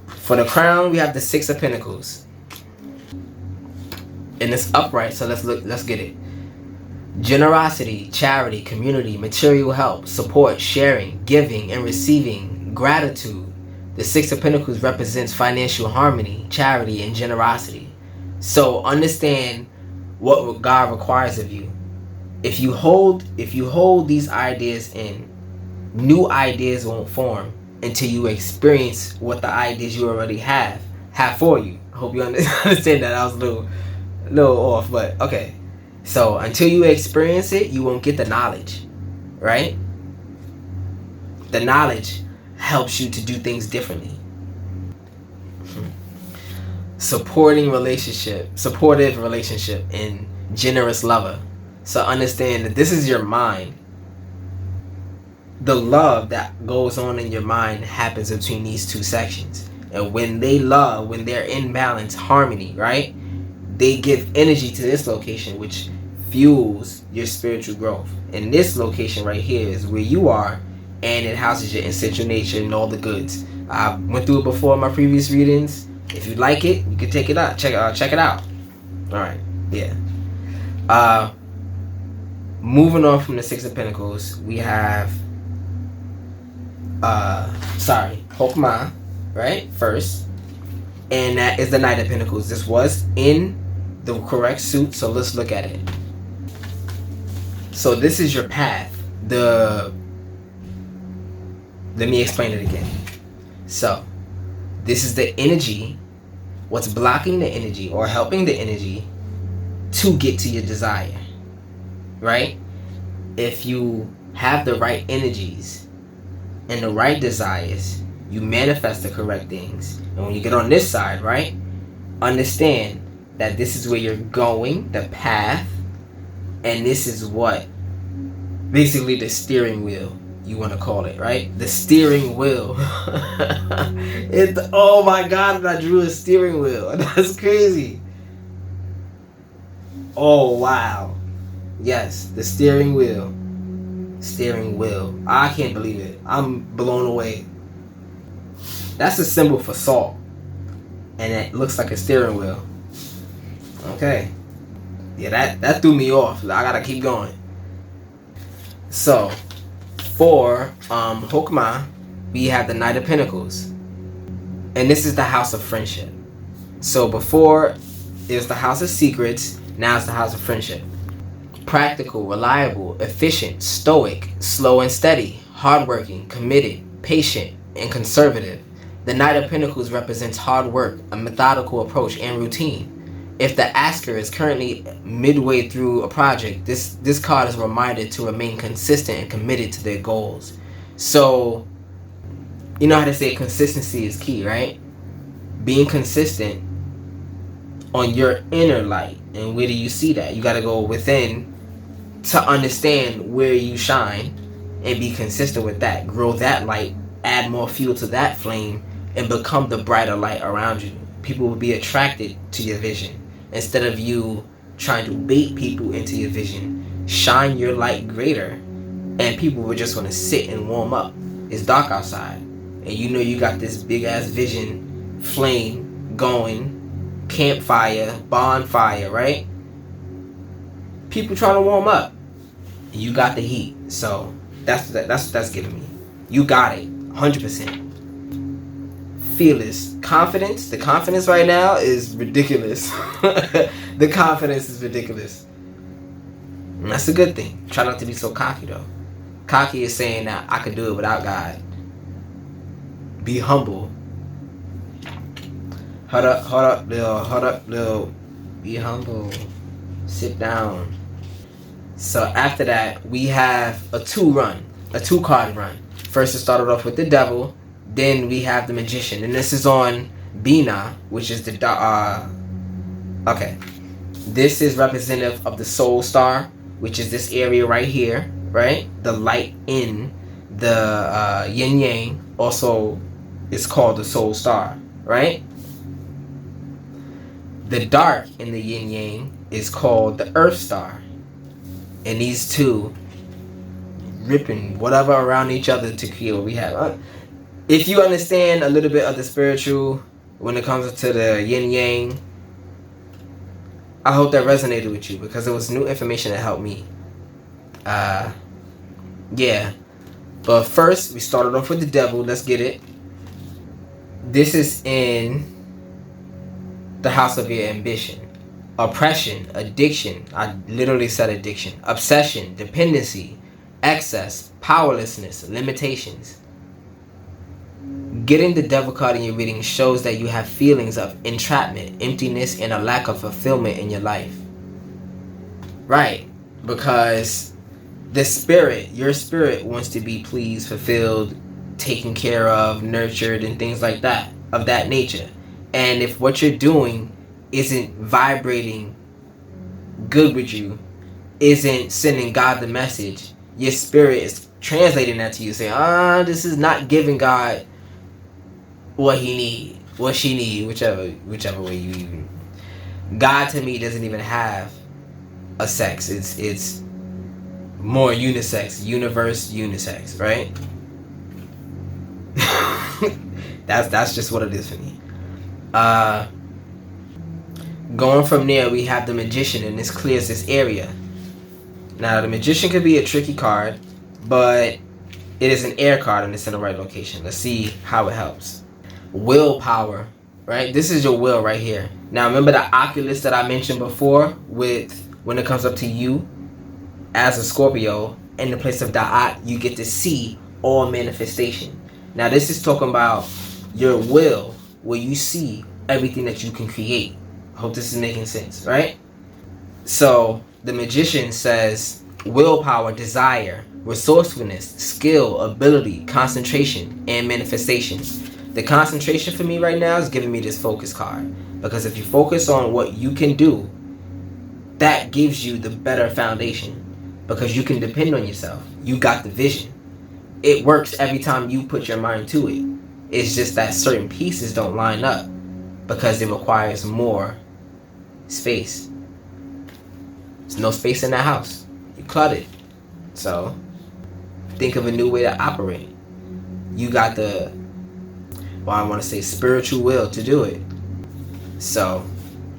Speaker 1: for the crown, we have the Six of Pentacles. And it's upright, so let's get it. Generosity, charity, community, material help, support, sharing, giving, and receiving, gratitude. The Six of Pentacles represents financial harmony, charity, and generosity. So understand what God requires of you. If you hold these ideas in, new ideas won't form until you experience what the ideas you already have for you. I hope you understand that. I was a little off, but okay. So until you experience it, you won't get the knowledge, right? The knowledge helps you to do things differently. Supportive relationship, and generous lover. So understand that this is your mind. The love that goes on in your mind happens between these two sections. And when they love, when they're in balance, harmony, right? They give energy to this location, which fuels your spiritual growth. And this location right here is where you are, and it houses your essential nature and all the goods. I went through it before in my previous readings. If you like it, you can take it out. Check it out. All right. Yeah. Moving on from the Six of Pentacles, we have Hokmah, right? First. And that is the Knight of Pentacles. This was in the correct suit, so let's look at it. So this is your path. Let me explain it again. So this is the energy, what's blocking the energy or helping the energy to get to your desire, right? If you have the right energies and the right desires, you manifest the correct things. And when you get on this side, right, understand that this is where you're going, the path, and this is what, basically the steering wheel, you want to call it, right? The steering wheel. Oh my God, I drew a steering wheel. That's crazy. Oh wow. Yes, the steering wheel. Steering wheel. I can't believe it. I'm blown away. That's a symbol for salt. And it looks like a steering wheel. Okay. Yeah, that threw me off. I gotta keep going. So for Hokmah, we have the Knight of Pentacles. And this is the House of Friendship. So before it was the House of Secrets, now it's the House of Friendship. Practical, reliable, efficient, stoic, slow and steady, hardworking, committed, patient, and conservative. The Knight of Pentacles represents hard work, a methodical approach, and routine. If the asker is currently midway through a project, this card is reminded to remain consistent and committed to their goals. So, you know how to say consistency is key, right? Being consistent on your inner light. And where do you see that? You got to go within to understand where you shine and be consistent with that. Grow that light, add more fuel to that flame, and become the brighter light around you. People will be attracted to your vision. Instead of you trying to bait people into your vision, shine your light greater, and people will just want to sit and warm up. It's dark outside, and you know you got this big ass vision, flame going, campfire, bonfire, right? People trying to warm up. You got the heat, so that's giving me. You got it, 100%. Fearless. Confidence. The confidence right now is ridiculous. The confidence is ridiculous. And that's a good thing. Try not to be so cocky though. Cocky is saying that I could do it without God. Be humble. Hold up, Lil. Be humble. Sit down. So after that, we have a two card run. First it started off with the devil, then we have the magician. And this is on Bina, which is the okay. This is representative of the soul star, which is this area right here, right? The light in the yin yang also is called the soul star, right? The dark in the yin yang is called the earth star. And these two ripping whatever around each other to create what we have. If you understand a little bit of the spiritual when it comes to the yin yang, I hope that resonated with you, because it was new information that helped me. Yeah. But first, we started off with the devil. Let's get it. This is in the house of your ambition. Oppression, addiction. I literally said addiction. Obsession, dependency, excess, powerlessness, limitations. Getting the devil card in your reading shows that you have feelings of entrapment, emptiness, and a lack of fulfillment in your life. Right, because the spirit, your spirit wants to be pleased, fulfilled, taken care of, nurtured, and things like that, of that nature. And if what you're doing isn't vibrating good with you, isn't sending God the message, your spirit is translating that to you, saying, this is not giving God what he need, what she need, whichever way you even. God to me doesn't even have a sex. It's more unisex, unisex, right? that's just what it is for me. Going from there, we have the magician, and this clears this area. Now, the magician could be a tricky card, but it is an air card and it's in the right location. Let's see how it helps. Willpower, right? This is your will right here. Now, remember the Oculus that I mentioned before with when it comes up to you as a Scorpio, in the place of Da'at, you get to see all manifestation. Now, this is talking about your will, where you see everything that you can create. I hope this is making sense, right? So, the magician says willpower, desire, resourcefulness, skill, ability, concentration, and manifestation. The concentration for me right now is giving me this focus card, because if you focus on what you can do, that gives you the better foundation, because you can depend on yourself. You got the vision. It works every time you put your mind to it. It's just that certain pieces don't line up because it requires more space. There's no space in that house. You cluttered. So think of a new way to operate. You got the, I want to say spiritual will to do it. So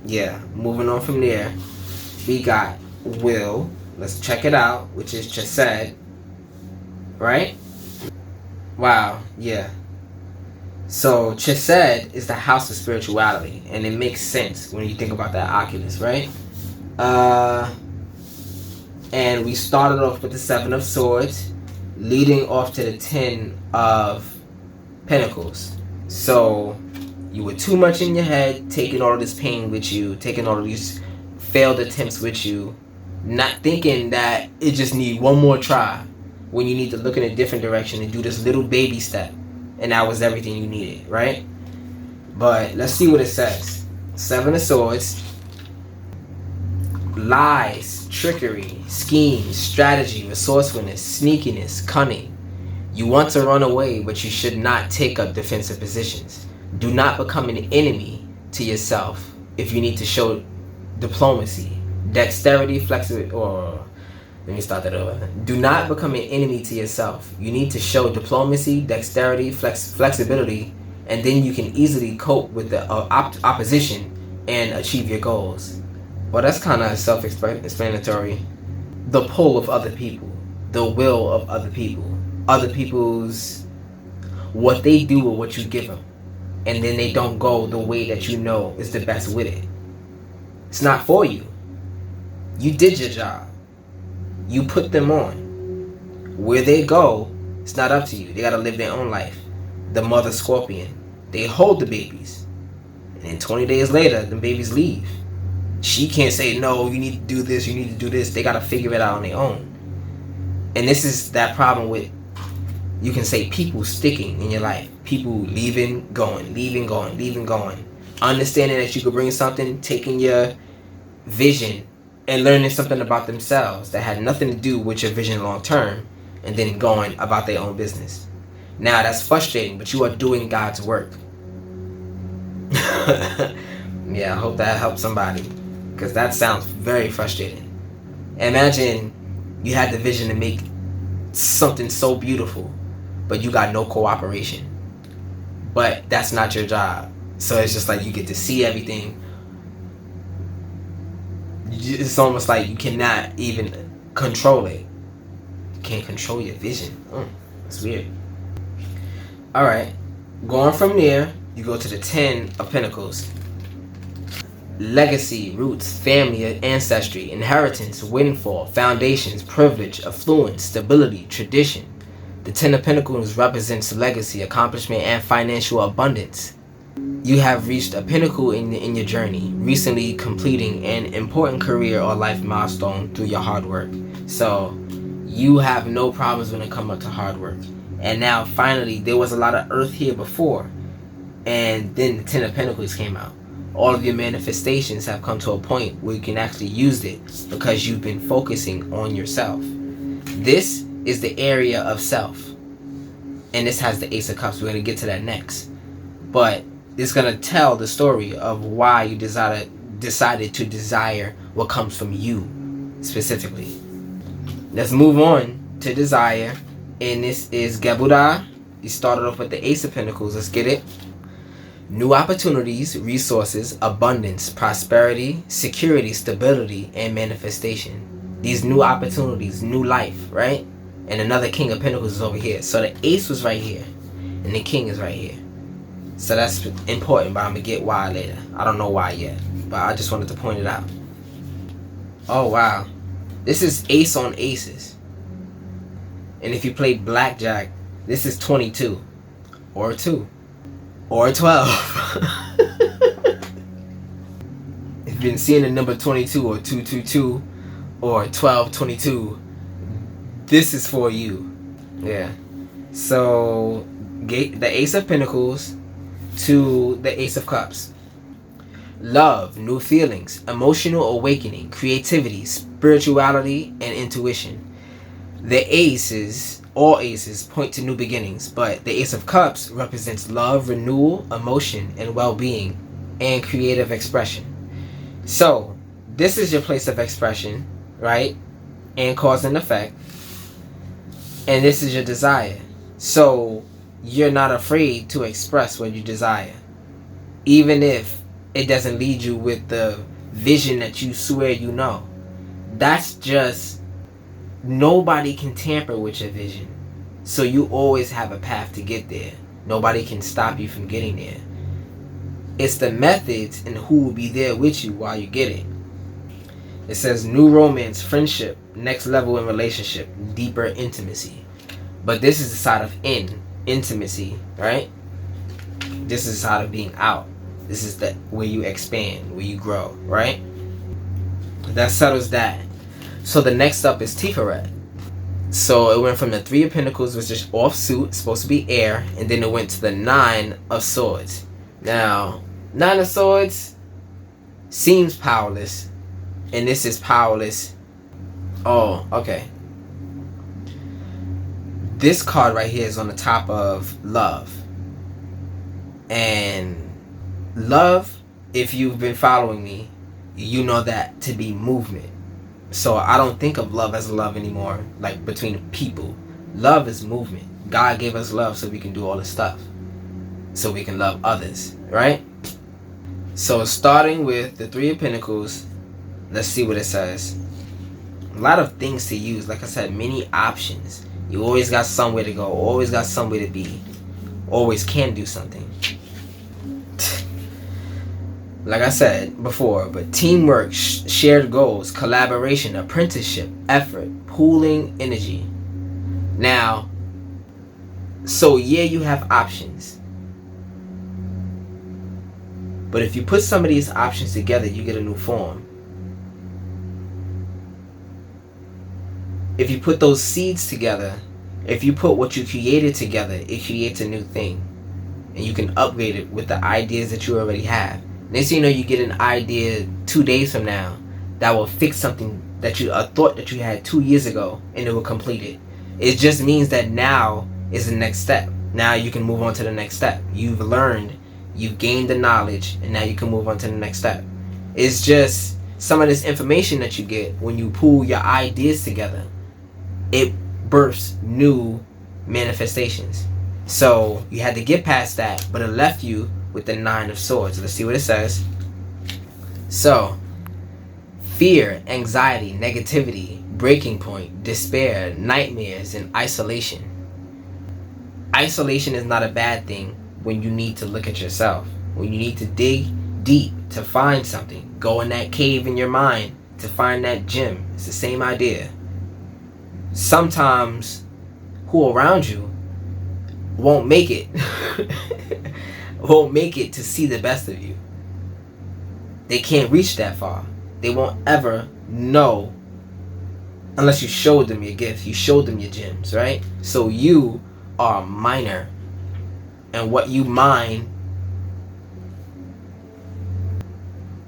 Speaker 1: yeah, moving on from there, we got will. Let's check it out, which is Chesed, right? Wow, yeah. So Chesed is the house of spirituality, and it makes sense when you think about that Oculus, right? And we started off with the 7 of Swords, leading off to the 10 of Pentacles. So you were too much in your head, taking all of this pain with you, taking all of these failed attempts with you, not thinking that it just need one more try, when you need to look in a different direction and do this little baby step, and that was everything you needed, right? But let's see what it says. 7 of Swords. Lies, trickery, schemes, strategy, resourcefulness, sneakiness, cunning. You want to run away, but you should not take up defensive positions. Do not become an enemy to yourself if you need to show diplomacy, dexterity, flexibility, or let me start that over. Do not become an enemy to yourself. You need to show diplomacy, dexterity, flexibility, and then you can easily cope with the opposition and achieve your goals. Well, that's kind of self-explanatory. The pull of other people, the will of other people, other people's, what they do or what you give them, and then they don't go the way that you know is the best with it. It's not for you. You did your job. You put them on. Where they go, it's not up to you. They gotta live their own life. The mother scorpion, they hold the babies, and then 20 days later, the babies leave. She can't say, no, you need to do this, you need to do this. They gotta figure it out on their own. And this is that problem with, you can say, people sticking in your life. People leaving, going, leaving, going, leaving, going. Understanding that you could bring something, taking your vision and learning something about themselves that had nothing to do with your vision long term, and then going about their own business. Now that's frustrating, but you are doing God's work. Yeah, I hope that helps somebody, because that sounds very frustrating. Imagine you had the vision to make something so beautiful, but you got no cooperation. But that's not your job. So it's just like you get to see everything. It's almost like you cannot even control it. You can't control your vision. That's weird. Alright, going from there, you go to the 10 of Pentacles. Legacy, roots, family, ancestry, inheritance, windfall, foundations, privilege, affluence, stability, tradition. The 10 of Pentacles represents legacy, accomplishment, and financial abundance. You have reached a pinnacle in your journey, recently completing an important career or life milestone through your hard work. So you have no problems when it comes up to hard work. And now finally, there was a lot of earth here before, and then the 10 of Pentacles came out. All of your manifestations have come to a point where you can actually use it because you've been focusing on yourself. This is the area of self, and this has the Ace of Cups. We're going to get to that next, but it's going to tell the story of why you decided to desire what comes from you specifically. Let's move on to desire, and this is Gabuda. You started off with the Ace of Pentacles. Let's get it. New opportunities, resources, abundance, prosperity, security, stability, and manifestation. These new opportunities, new life, right? And another King of Pentacles is over here. So the Ace was right here, and the King is right here. So that's important, but I'm going to get why later. I don't know why yet, but I just wanted to point it out. Oh, wow. This is Ace on Aces. And if you played Blackjack, this is 22. Or 2. Or 12. If you've been seeing the number 22 or 222 or 1222, this is for you. Yeah. So, the Ace of Pentacles to the Ace of Cups. Love, new feelings, emotional awakening, creativity, spirituality, and intuition. The aces, all aces, point to new beginnings, but the Ace of Cups represents love, renewal, emotion, and well-being, and creative expression. So, this is your place of expression, right? And cause and effect. And this is your desire. So, you're not afraid to express what you desire, even if it doesn't lead you with the vision that you swear you know. That's just, nobody can tamper with your vision. So you always have a path to get there. Nobody can stop you from getting there. It's the methods and who will be there with you while you get it. It says new romance, friendship, next level in relationship, deeper intimacy. But this is the side of intimacy, right? This is the side of being out. This is the where you expand, where you grow, right? That settles that. So the next up is Tiferet. So it went from the 3 of Pentacles, which is offsuit, supposed to be air, and then it went to the 9 of Swords. Now, 9 of Swords seems powerless, and this is powerless. Oh, okay. This card right here is on the top of love. And love, if you've been following me, you know that to be movement. So I don't think of love as love anymore, like between people. Love is movement. God gave us love so we can do all this stuff, so we can love others, right? So starting with the 3 of Pentacles, let's see what it says. A lot of things to use. Like I said, many options. You always got somewhere to go, always got somewhere to be, always can do something. Like I said before, but teamwork, shared goals, collaboration, apprenticeship, effort, pooling energy. Now, so yeah, you have options. But if you put some of these options together, you get a new form. If you put those seeds together, if you put what you created together, it creates a new thing. And you can upgrade it with the ideas that you already have. Next thing you know, you get an idea 2 days from now that will fix something that you a thought that you had 2 years ago, and it will complete it. It just means that now is the next step. Now you can move on to the next step. You've learned, you've gained the knowledge, and now you can move on to the next step. It's just some of this information that you get when you pool your ideas together. It births new manifestations. So you had to get past that, but it left you with the 9 of Swords. Let's see what it says. So, fear, anxiety, negativity, breaking point, despair, nightmares, and isolation. Isolation is not a bad thing when you need to look at yourself. When you need to dig deep to find something. Go in that cave in your mind to find that gem. It's the same idea. Sometimes who around you won't make it won't make it to see the best of you. They can't reach that far. They won't ever know unless you showed them your gift, you showed them your gems, right? So you are a miner, and what you mine,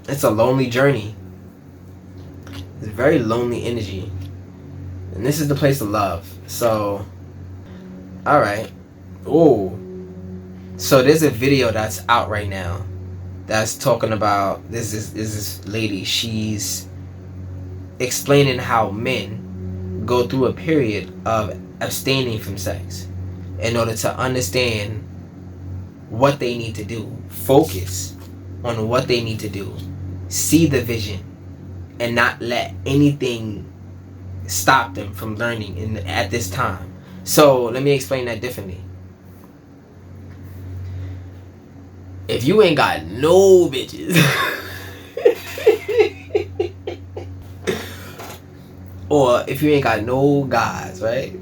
Speaker 1: it's a lonely journey. It's a very lonely energy, and this is the place of love. So alright. Oh, so there's a video that's out right now that's talking about this lady. She's explaining how men go through a period of abstaining from sex in order to understand what they need to do, focus on what they need to do, see the vision, and not let anything stop them from learning at this time. So let me explain that differently. If you ain't got no bitches or if you ain't got no guys, right?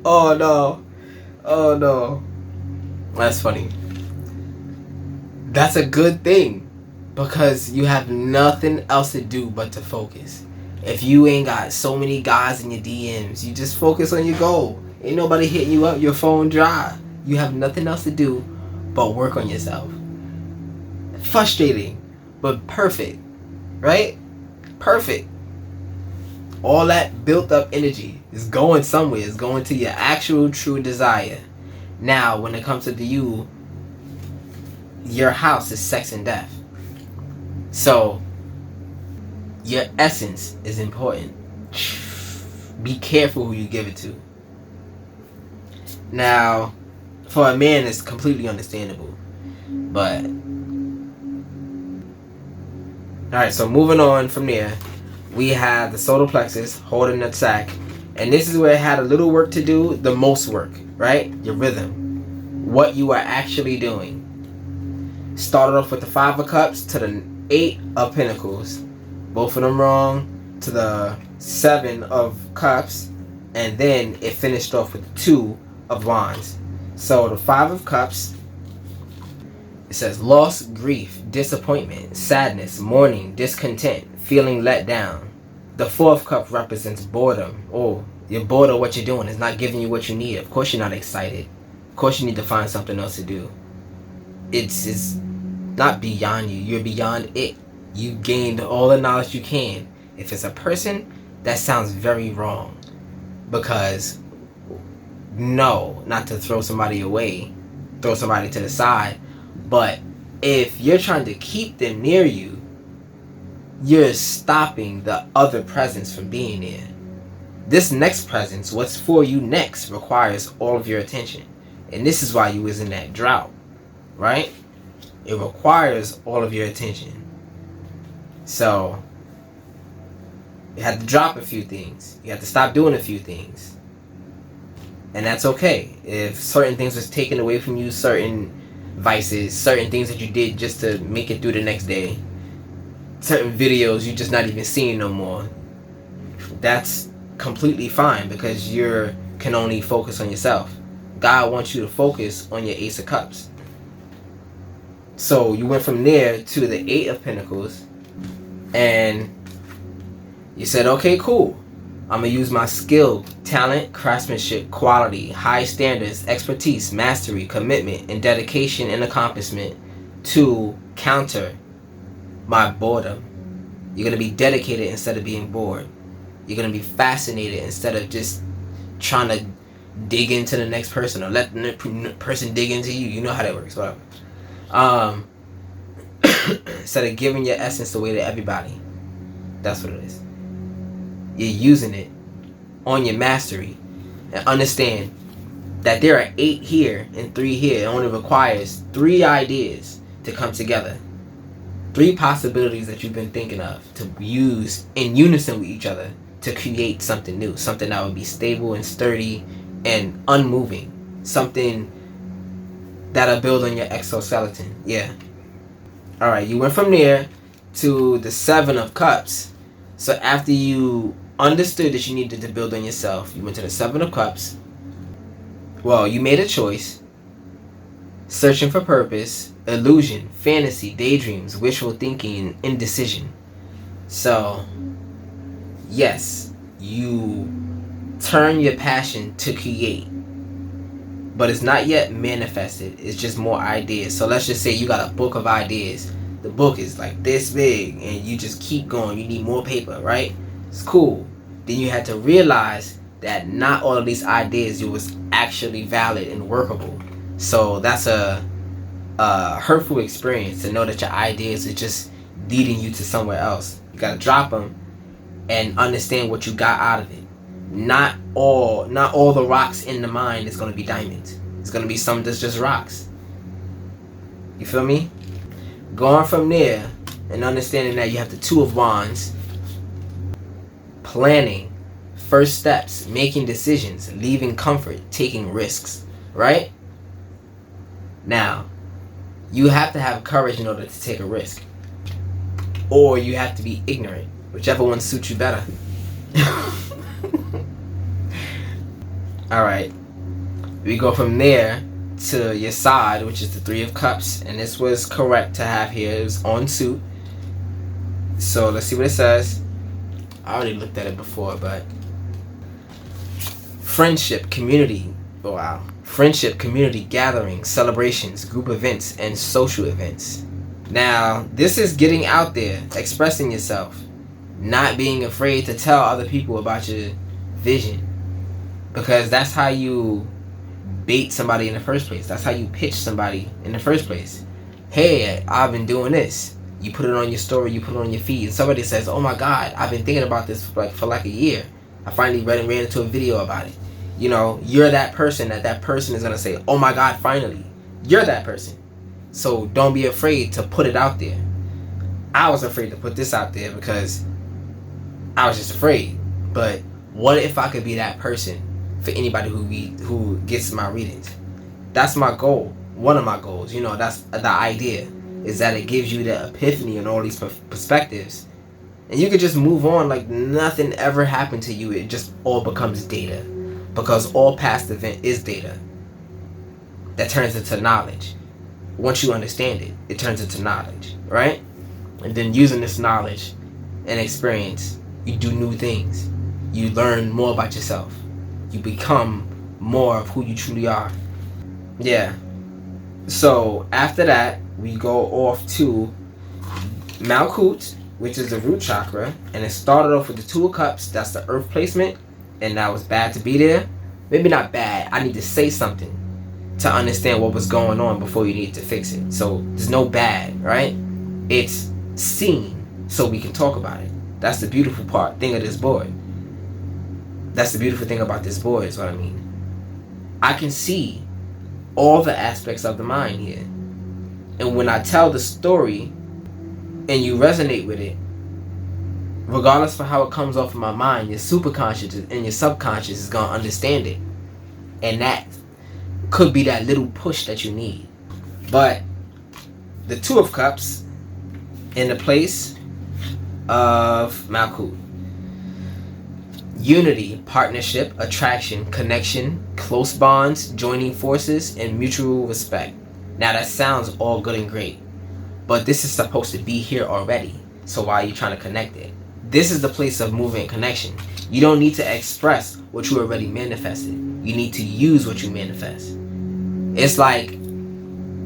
Speaker 1: Oh no, that's funny. That's a good thing, because you have nothing else to do but to focus. If you ain't got so many guys in your DMs, you just focus on your goal. Ain't nobody hitting you up, your phone dry. You have nothing else to do but work on yourself. Frustrating, but perfect, right? Perfect. All that built up energy is going somewhere. It's going to your actual true desire. Now, when it comes to you, your house is sex and death. So, your essence is important. Be careful who you give it to. Now, for a man, it's completely understandable. But alright, so moving on from there, we have the solar plexus holding the sack. And this is where it had a little work to do, the most work, right? Your rhythm. What you are actually doing. Started off with the 5 of Cups to the 8 of Pentacles. Both of them wrong. To the 7 of Cups. And then it finished off with the 2 of Wands. So the 5 of Cups, it says loss, grief, disappointment, sadness, mourning, discontent, feeling let down. The 4 of Cups represents boredom. Oh, you're bored of what you're doing. It's not giving you what you need. Of course you're not excited. Of course you need to find something else to do. It's not beyond you. You're beyond it. You gained all the knowledge you can. If it's a person, that sounds very wrong. Because no, not to throw somebody away, throw somebody to the side, but if you're trying to keep them near you, you're stopping the other presence from being there. This next presence, what's for you next, requires all of your attention. And this is why you was in that drought, right? It requires all of your attention. So you have to drop a few things. You have to stop doing a few things. And that's okay. If certain things was taken away from you, certain vices, certain things that you did just to make it through the next day, certain videos you're just not even seeing no more, that's completely fine because you can only focus on yourself. God wants you to focus on your Ace of Cups. So you went from there to the Eight of Pentacles, and you said, okay, cool. I'm going to use my skill, talent, craftsmanship, quality, high standards, expertise, mastery, commitment, and dedication and accomplishment to counter my boredom. You're going to be dedicated instead of being bored. You're going to be fascinated instead of just trying to dig into the next person or let the person dig into you. You know how that works, whatever. Instead of giving your essence away to everybody. That's what it is. You're using it on your mastery. And understand that there are 8 here and 3 here. It only requires 3 ideas to come together. 3 possibilities that you've been thinking of to use in unison with each other to create something new. Something that would be stable and sturdy and unmoving. Something that'll build on your exoskeleton. Yeah. Alright, you went from there to the 7 of Cups. So after you understood that you needed to build on yourself, you went to the 7 of Cups. Well, you made a choice. Searching for purpose, illusion, fantasy, daydreams, wishful thinking, and indecision. So, yes, you turn your passion to create. But it's not yet manifested. It's just more ideas. So let's just say you got a book of ideas. The book is like this big and you just keep going. You need more paper, right? It's cool. Then you had to realize that not all of these ideas was actually valid and workable. So that's a hurtful experience to know that your ideas are just leading you to somewhere else. You gotta drop them and understand what you got out of it. Not all the rocks in the mind is gonna be diamonds. It's gonna be some that's just rocks. You feel me? Going from there and understanding that you have the 2 of Wands. Planning, first steps, making decisions, leaving comfort, taking risks, right? Now, you have to have courage in order to take a risk. Or you have to be ignorant, whichever one suits you better. Alright, we go from there to your side, which is the 3 of Cups, and this was correct to have here. It was on suit. So let's see what it says. I already looked at it before, but friendship, community. Oh wow. Friendship, community, gatherings, celebrations, group events, and social events. Now, this is getting out there, expressing yourself, not being afraid to tell other people about your vision. Because that's how you bait somebody in the first place. That's how you pitch somebody in the first place. Hey, I've been doing this. You put it on your story, you put it on your feed, and somebody says, oh my God, I've been thinking about this for like a year. I finally ran into a video about it. You know, you're that person that person is going to say, oh my God, finally. You're that person. So don't be afraid to put it out there. I was afraid to put this out there because I was just afraid. But what if I could be that person for anybody who gets my readings? That's my goal. One of my goals. You know, that's the idea. Is that it gives you the epiphany and all these perspectives. And you could just move on like nothing ever happened to you. It just all becomes data. Because all past event is data. That turns into knowledge. Once you understand it, it turns into knowledge. Right? And then using this knowledge and experience, you do new things. You learn more about yourself. You become more of who you truly are. Yeah. So after that, we go off to Malkut, which is the root chakra, and it started off with the 2 of Cups. That's the earth placement, and that was bad to be there. Maybe not bad. I need to say something to understand what was going on before you need to fix it. So there's no bad, right? It's seen, so we can talk about it. That's the beautiful thing of this board. That's the beautiful thing about this board is what I mean. I can see all the aspects of the mind here. And when I tell the story and you resonate with it, regardless of how it comes off of my mind, your superconscious and your subconscious is going to understand it. And that could be that little push that you need. But the 2 of Cups in the place of Malkut. Unity, partnership, attraction, connection, close bonds, joining forces, and mutual respect. Now that sounds all good and great, but this is supposed to be here already. So why are you trying to connect it? This is the place of movement and connection. You don't need to express what you already manifested. You need to use what you manifest. It's like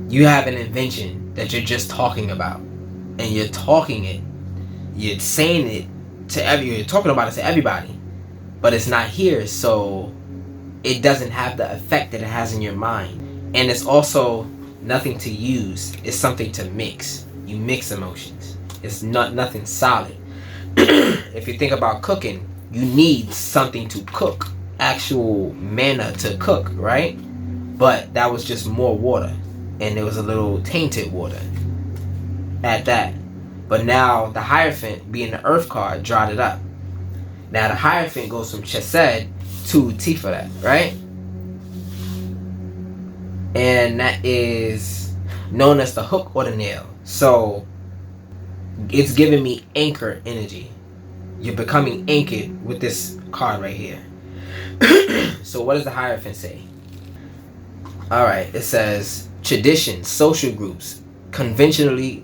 Speaker 1: you have an invention that you're just talking about, and you're talking it, you're saying it to you're talking about it to everybody, but it's not here, so it doesn't have the effect that it has in your mind. And it's also nothing to use. It's something to mix. You mix emotions. It's nothing solid. If you think about cooking, you need something to cook, actual manna to cook, right? But that was just more water, and it was a little tainted water at that. But now the Hierophant, being the Earth card, dried it up. Now the Hierophant goes from Chesed to Tiferet, right? And that is known as the hook or the nail. So it's giving me anchor energy. You're becoming anchored with this card right here. So what does the Hierophant say? Alright, it says tradition, social groups, conformity,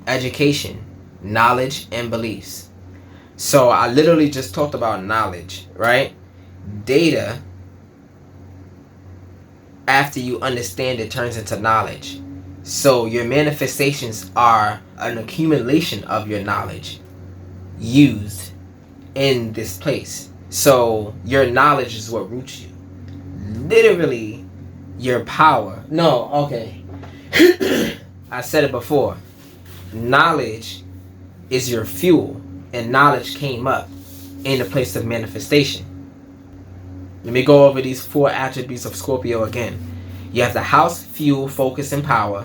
Speaker 1: education, knowledge, and beliefs. So I literally just talked about knowledge, right? Data, after you understand it, turns into knowledge. So your manifestations are an accumulation of your knowledge used in this place. So your knowledge is what roots you. Literally, your power. No, okay. I said it before. Knowledge is your fuel, and knowledge came up in the place of manifestation. Let me go over these 4 attributes of Scorpio again. You have the house, fuel, focus, and power.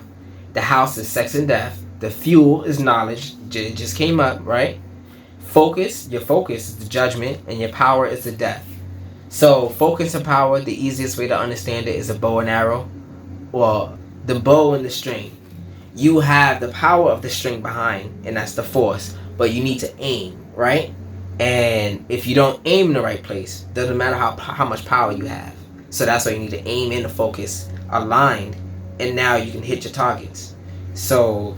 Speaker 1: The house is sex and death. The fuel is knowledge. It just came up, right? Focus, your focus is the judgment, and your power is the death. So focus and power, the easiest way to understand it is a bow and arrow, or the bow and the string. You have the power of the string behind, and that's the force, but you need to aim, right? And if you don't aim in the right place, doesn't matter how much power you have. So that's why you need to aim in the focus aligned, and now you can hit your targets. So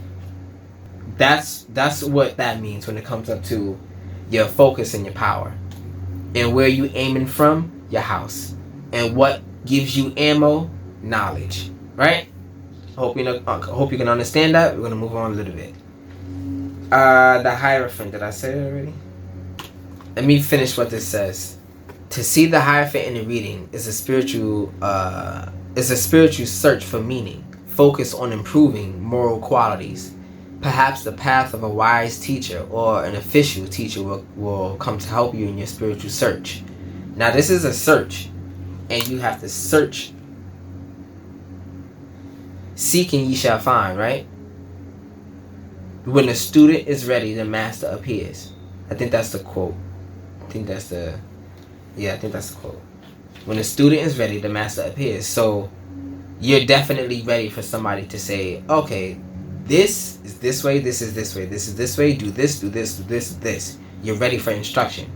Speaker 1: that's what that means when it comes up to your focus and your power. And where you aiming from? Your house. And what gives you ammo? Knowledge. Right? Hope you can understand that. We're gonna move on a little bit. The Hierophant, did I say it already? Let me finish what this says. To see the Hierophant in the reading is a spiritual search for meaning. Focus on improving moral qualities. Perhaps the path of a wise teacher or an official teacher will come to help you in your spiritual search. Now this is a search, and you have to search. Seeking ye shall find, right? When the student is ready, the master appears. I think that's the quote. I think that's the quote. When the student is ready, the master appears. So you're definitely ready for somebody to say, okay, this is this way, this is this way, this is this way, do this, do this, do this, do this. You're ready for instruction.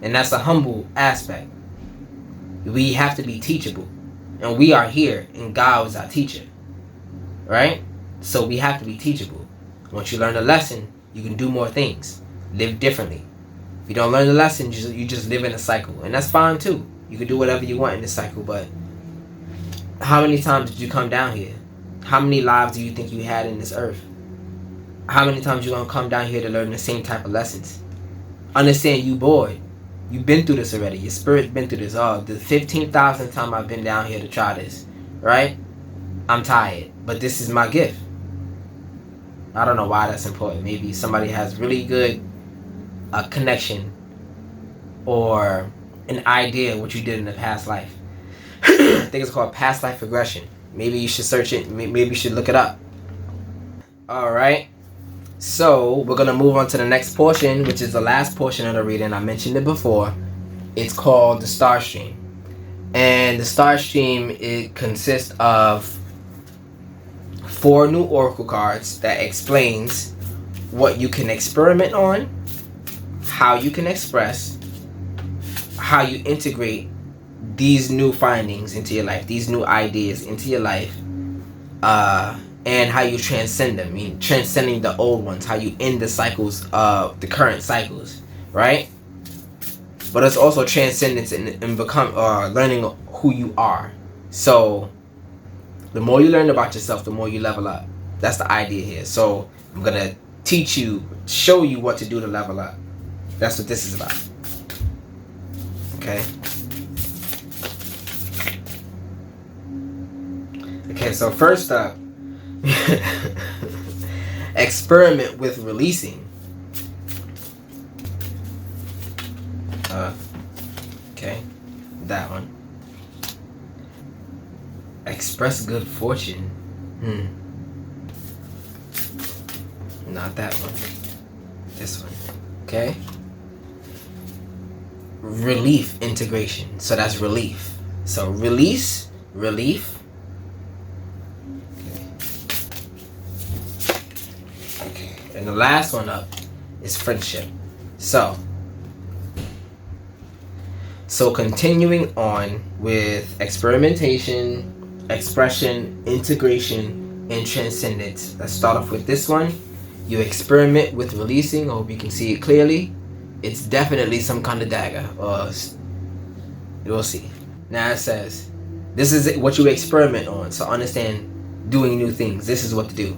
Speaker 1: And that's a humble aspect. We have to be teachable. And we are here, and God is our teacher. Right? So we have to be teachable. Once you learn a lesson, you can do more things. Live differently. If you don't learn the lesson, you just live in a cycle. And that's fine too. You can do whatever you want in this cycle, but how many times did you come down here? How many lives do you think you had in this earth? How many times you gonna come down here to learn the same type of lessons? Understand you bored. You've been through this already. Your spirit's been through this. Oh, the 15,000th time I've been down here to try this. Right? I'm tired. But this is my gift. I don't know why that's important. Maybe somebody has really good connection or an idea of what you did in the past life. I think it's called past life regression. Maybe you should search it. Maybe you should look it up. Alright. So, we're going to move on to the next portion, which is the last portion of the reading. I mentioned it before. It's called the Star Stream. And the Star Stream, it consists of 4 new oracle cards that explains what you can experiment on, how you can express, how you integrate these new findings into your life, these new ideas into your life, and how you transcend them. I mean, transcending the old ones, how you end the cycles of the current cycles, right? But it's also transcendence and become learning who you are. So the more you learn about yourself, the more you level up. That's the idea here. So I'm gonna teach you, show you what to do to level up. That's what this is about. Okay. Okay, so first up, experiment with releasing. Okay, that one. Express good fortune. Not that one. This one. Okay. Relief integration. So that's relief. So release, relief. Okay. And the last one up is friendship. So continuing on with experimentation, expression, integration, and transcendence. Let's start off with this one. You experiment with releasing. I hope you can see it clearly. It's definitely some kind of dagger, or you'll see. Now it says, this is what you experiment on. So understand, doing new things. This is what to do.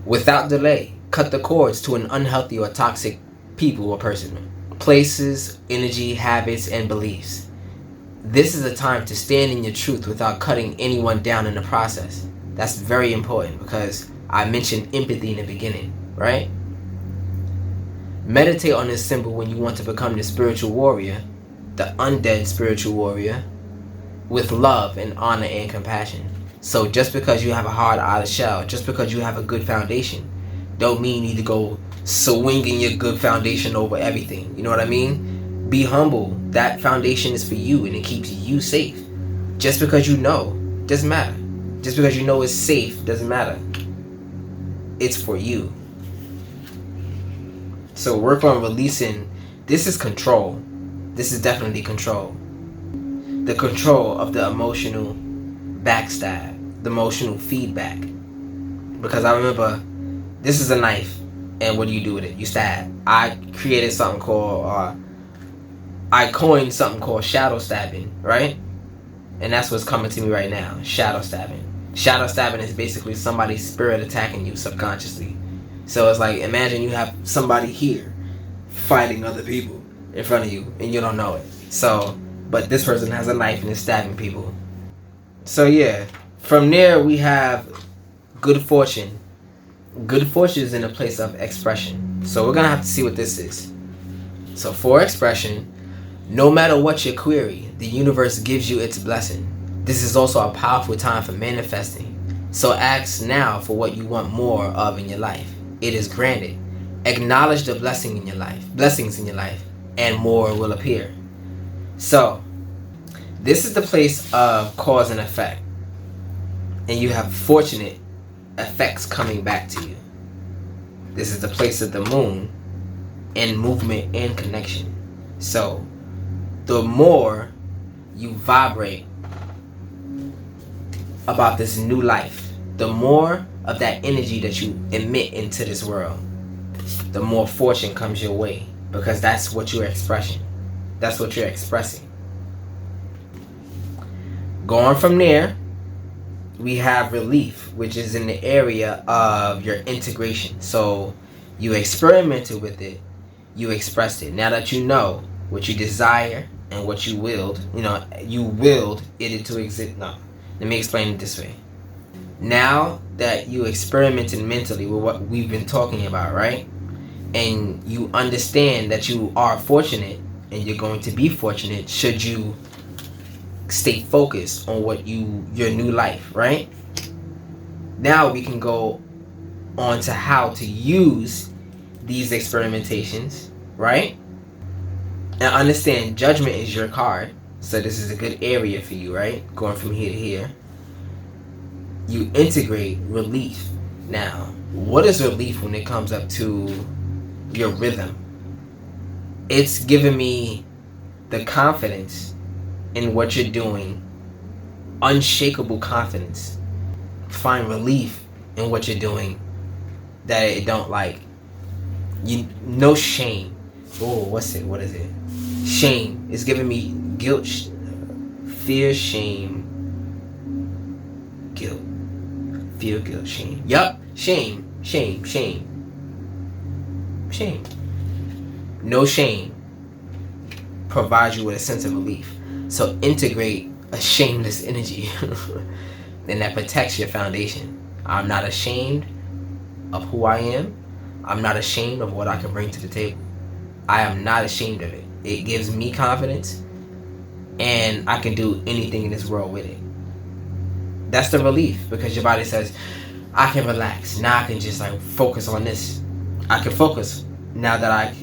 Speaker 1: Without delay, cut the cords to an unhealthy or toxic people or person, places, energy, habits, and beliefs. This is a time to stand in your truth without cutting anyone down in the process. That's very important because I mentioned empathy in the beginning, right? Meditate on this symbol when you want to become the spiritual warrior, the undead spiritual warrior, with love and honor and compassion. So just because you have a hard outer shell, just because you have a good foundation, don't mean you need to go swinging your good foundation over everything. You know what I mean? Be humble. That foundation is for you and it keeps you safe. Just because you know, doesn't matter. Just because you know it's safe, doesn't matter. It's for you. So work on releasing. This is control. This is definitely control. The control of the emotional backstab, the emotional feedback. Because I remember, this is a knife. And what do you do with it? You stab. I created something called, I coined something called shadow stabbing, right? And that's what's coming to me right now, shadow stabbing. Shadow stabbing is basically somebody's spirit attacking you subconsciously. So it's like, imagine you have somebody here fighting other people in front of you and you don't know it. So, but this person has a knife and is stabbing people. So yeah, from there we have good fortune. Good fortune is in a place of expression. So we're gonna have to see what this is. So for expression, no matter what your query, the universe gives you its blessing. This is also a powerful time for manifesting. So ask now for what you want more of in your life. It is granted. Acknowledge the blessings in your life, and more will appear. So this is the place of cause and effect. And you have fortunate effects coming back to you. This is the place of the moon and movement and connection. So the more you vibrate about this new life, the more of that energy that you emit into this world, the more fortune comes your way, because that's what you're expressing. That's what you're expressing. Going from there, we have relief, which is in the area of your integration. So you experimented with it, you expressed it. Now that you know what you desire and what you willed, you willed it into exist. No, let me explain it this way. Now that you experimented mentally with what we've been talking about, right? And you understand that you are fortunate and you're going to be fortunate should you stay focused on your new life, right? Now we can go on to how to use these experimentations, right? And understand judgment is your card. So this is a good area for you, right? Going from here to here. You integrate relief. Now, what is relief when it comes up to your rhythm? It's giving me the confidence in what you're doing, unshakable confidence. Find relief in what you're doing that it don't like. No shame. Oh, what is it? Shame is giving me guilt, fear, shame, guilt, fear, guilt, shame. Yup, shame. No shame provides you with a sense of relief. So integrate a shameless energy and that protects your foundation. I'm not ashamed of who I am. I'm not ashamed of what I can bring to the table. I am not ashamed of it. It gives me confidence, and I can do anything in this world with it. That's the relief, because your body says, I can relax. Now I can just like focus on this. I can focus now that I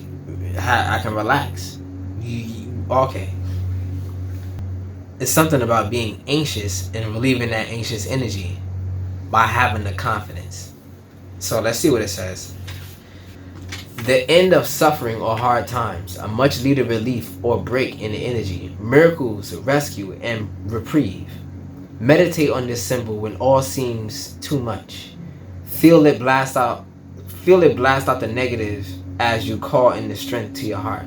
Speaker 1: can relax. Okay. It's something about being anxious and relieving that anxious energy by having the confidence. So let's see what it says. The end of suffering or hard times, a much needed relief or break in the energy, miracles, rescue, and reprieve. Meditate on this symbol when all seems too much. Feel it blast out the negative as you call in the strength to your heart.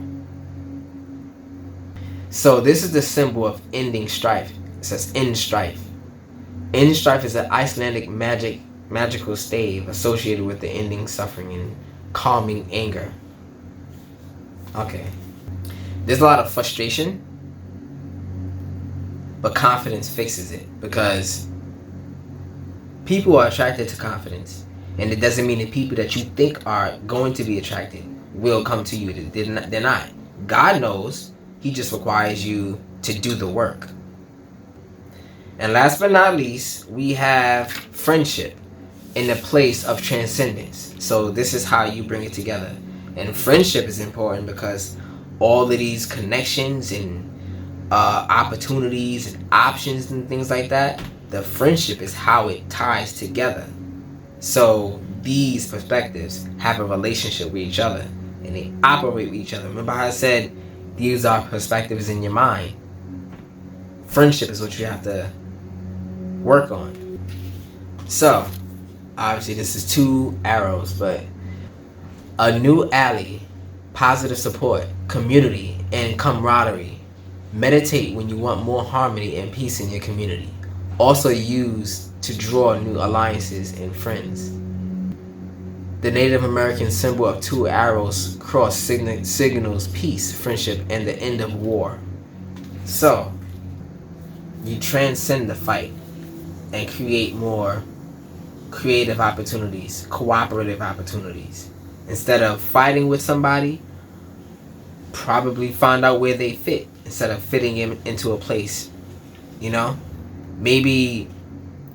Speaker 1: So this is the symbol of ending strife. It says end strife. End strife is an Icelandic magical stave associated with the ending suffering and calming anger. Okay. There's a lot of frustration, but confidence fixes it, because people are attracted to confidence, and it doesn't mean the people that you think are going to be attracted will come to you. They're not. God knows. He just requires you to do the work. And last but not least, we have friendship in the place of transcendence. So this is how you bring it together. And friendship is important because all of these connections and opportunities and options and things like that, the friendship is how it ties together. So these perspectives have a relationship with each other and they operate with each other. Remember how I said these are perspectives in your mind? Friendship is what you have to work on. So obviously this is 2 arrows, but a new ally, positive support, community, and camaraderie. Meditate when you want more harmony and peace in your community. Also used to draw new alliances and friends. The Native American symbol of 2 arrows cross signals peace, friendship, and the end of war. So you transcend the fight and create more creative opportunities, cooperative opportunities. Instead of fighting with somebody, probably find out where they fit instead of fitting him into a place. You know, maybe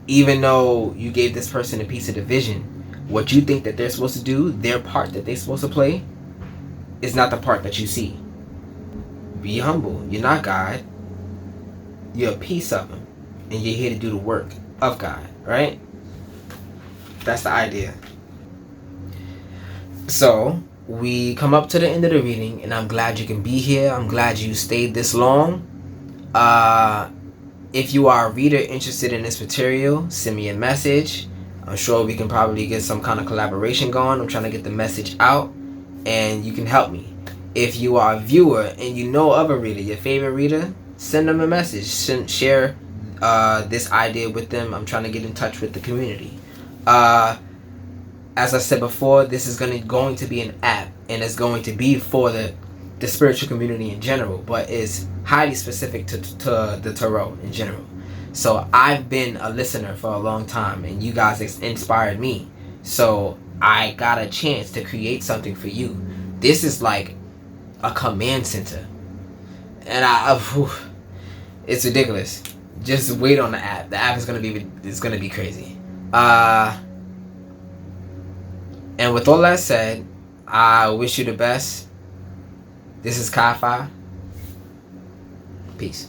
Speaker 1: even though you gave this person a piece of the vision, what you think that they're supposed to do, their part that they're supposed to play, is not the part that you see. Be humble. You're not God. You're a piece of him, and you're here to do the work of God, right? That's the idea. So we come up to the end of the reading, and I'm glad you can be here. I'm glad you stayed this long. If you are a reader interested in this material, send me a message. I'm sure we can probably get some kind of collaboration going. I'm trying to get the message out, and you can help me. If you are a viewer and you know of a reader, your favorite reader, send them a message. Share this idea with them. I'm trying to get in touch with the community. As I said before, this is going to be an app, and it's going to be for the spiritual community in general, but it's highly specific to the tarot in general. So I've been a listener for a long time, and you guys inspired me. So I got a chance to create something for you. This is like a command center, and it's ridiculous. Just wait on the app. The app is gonna be crazy. And with all that said, I wish you the best. This is KyFy. Peace.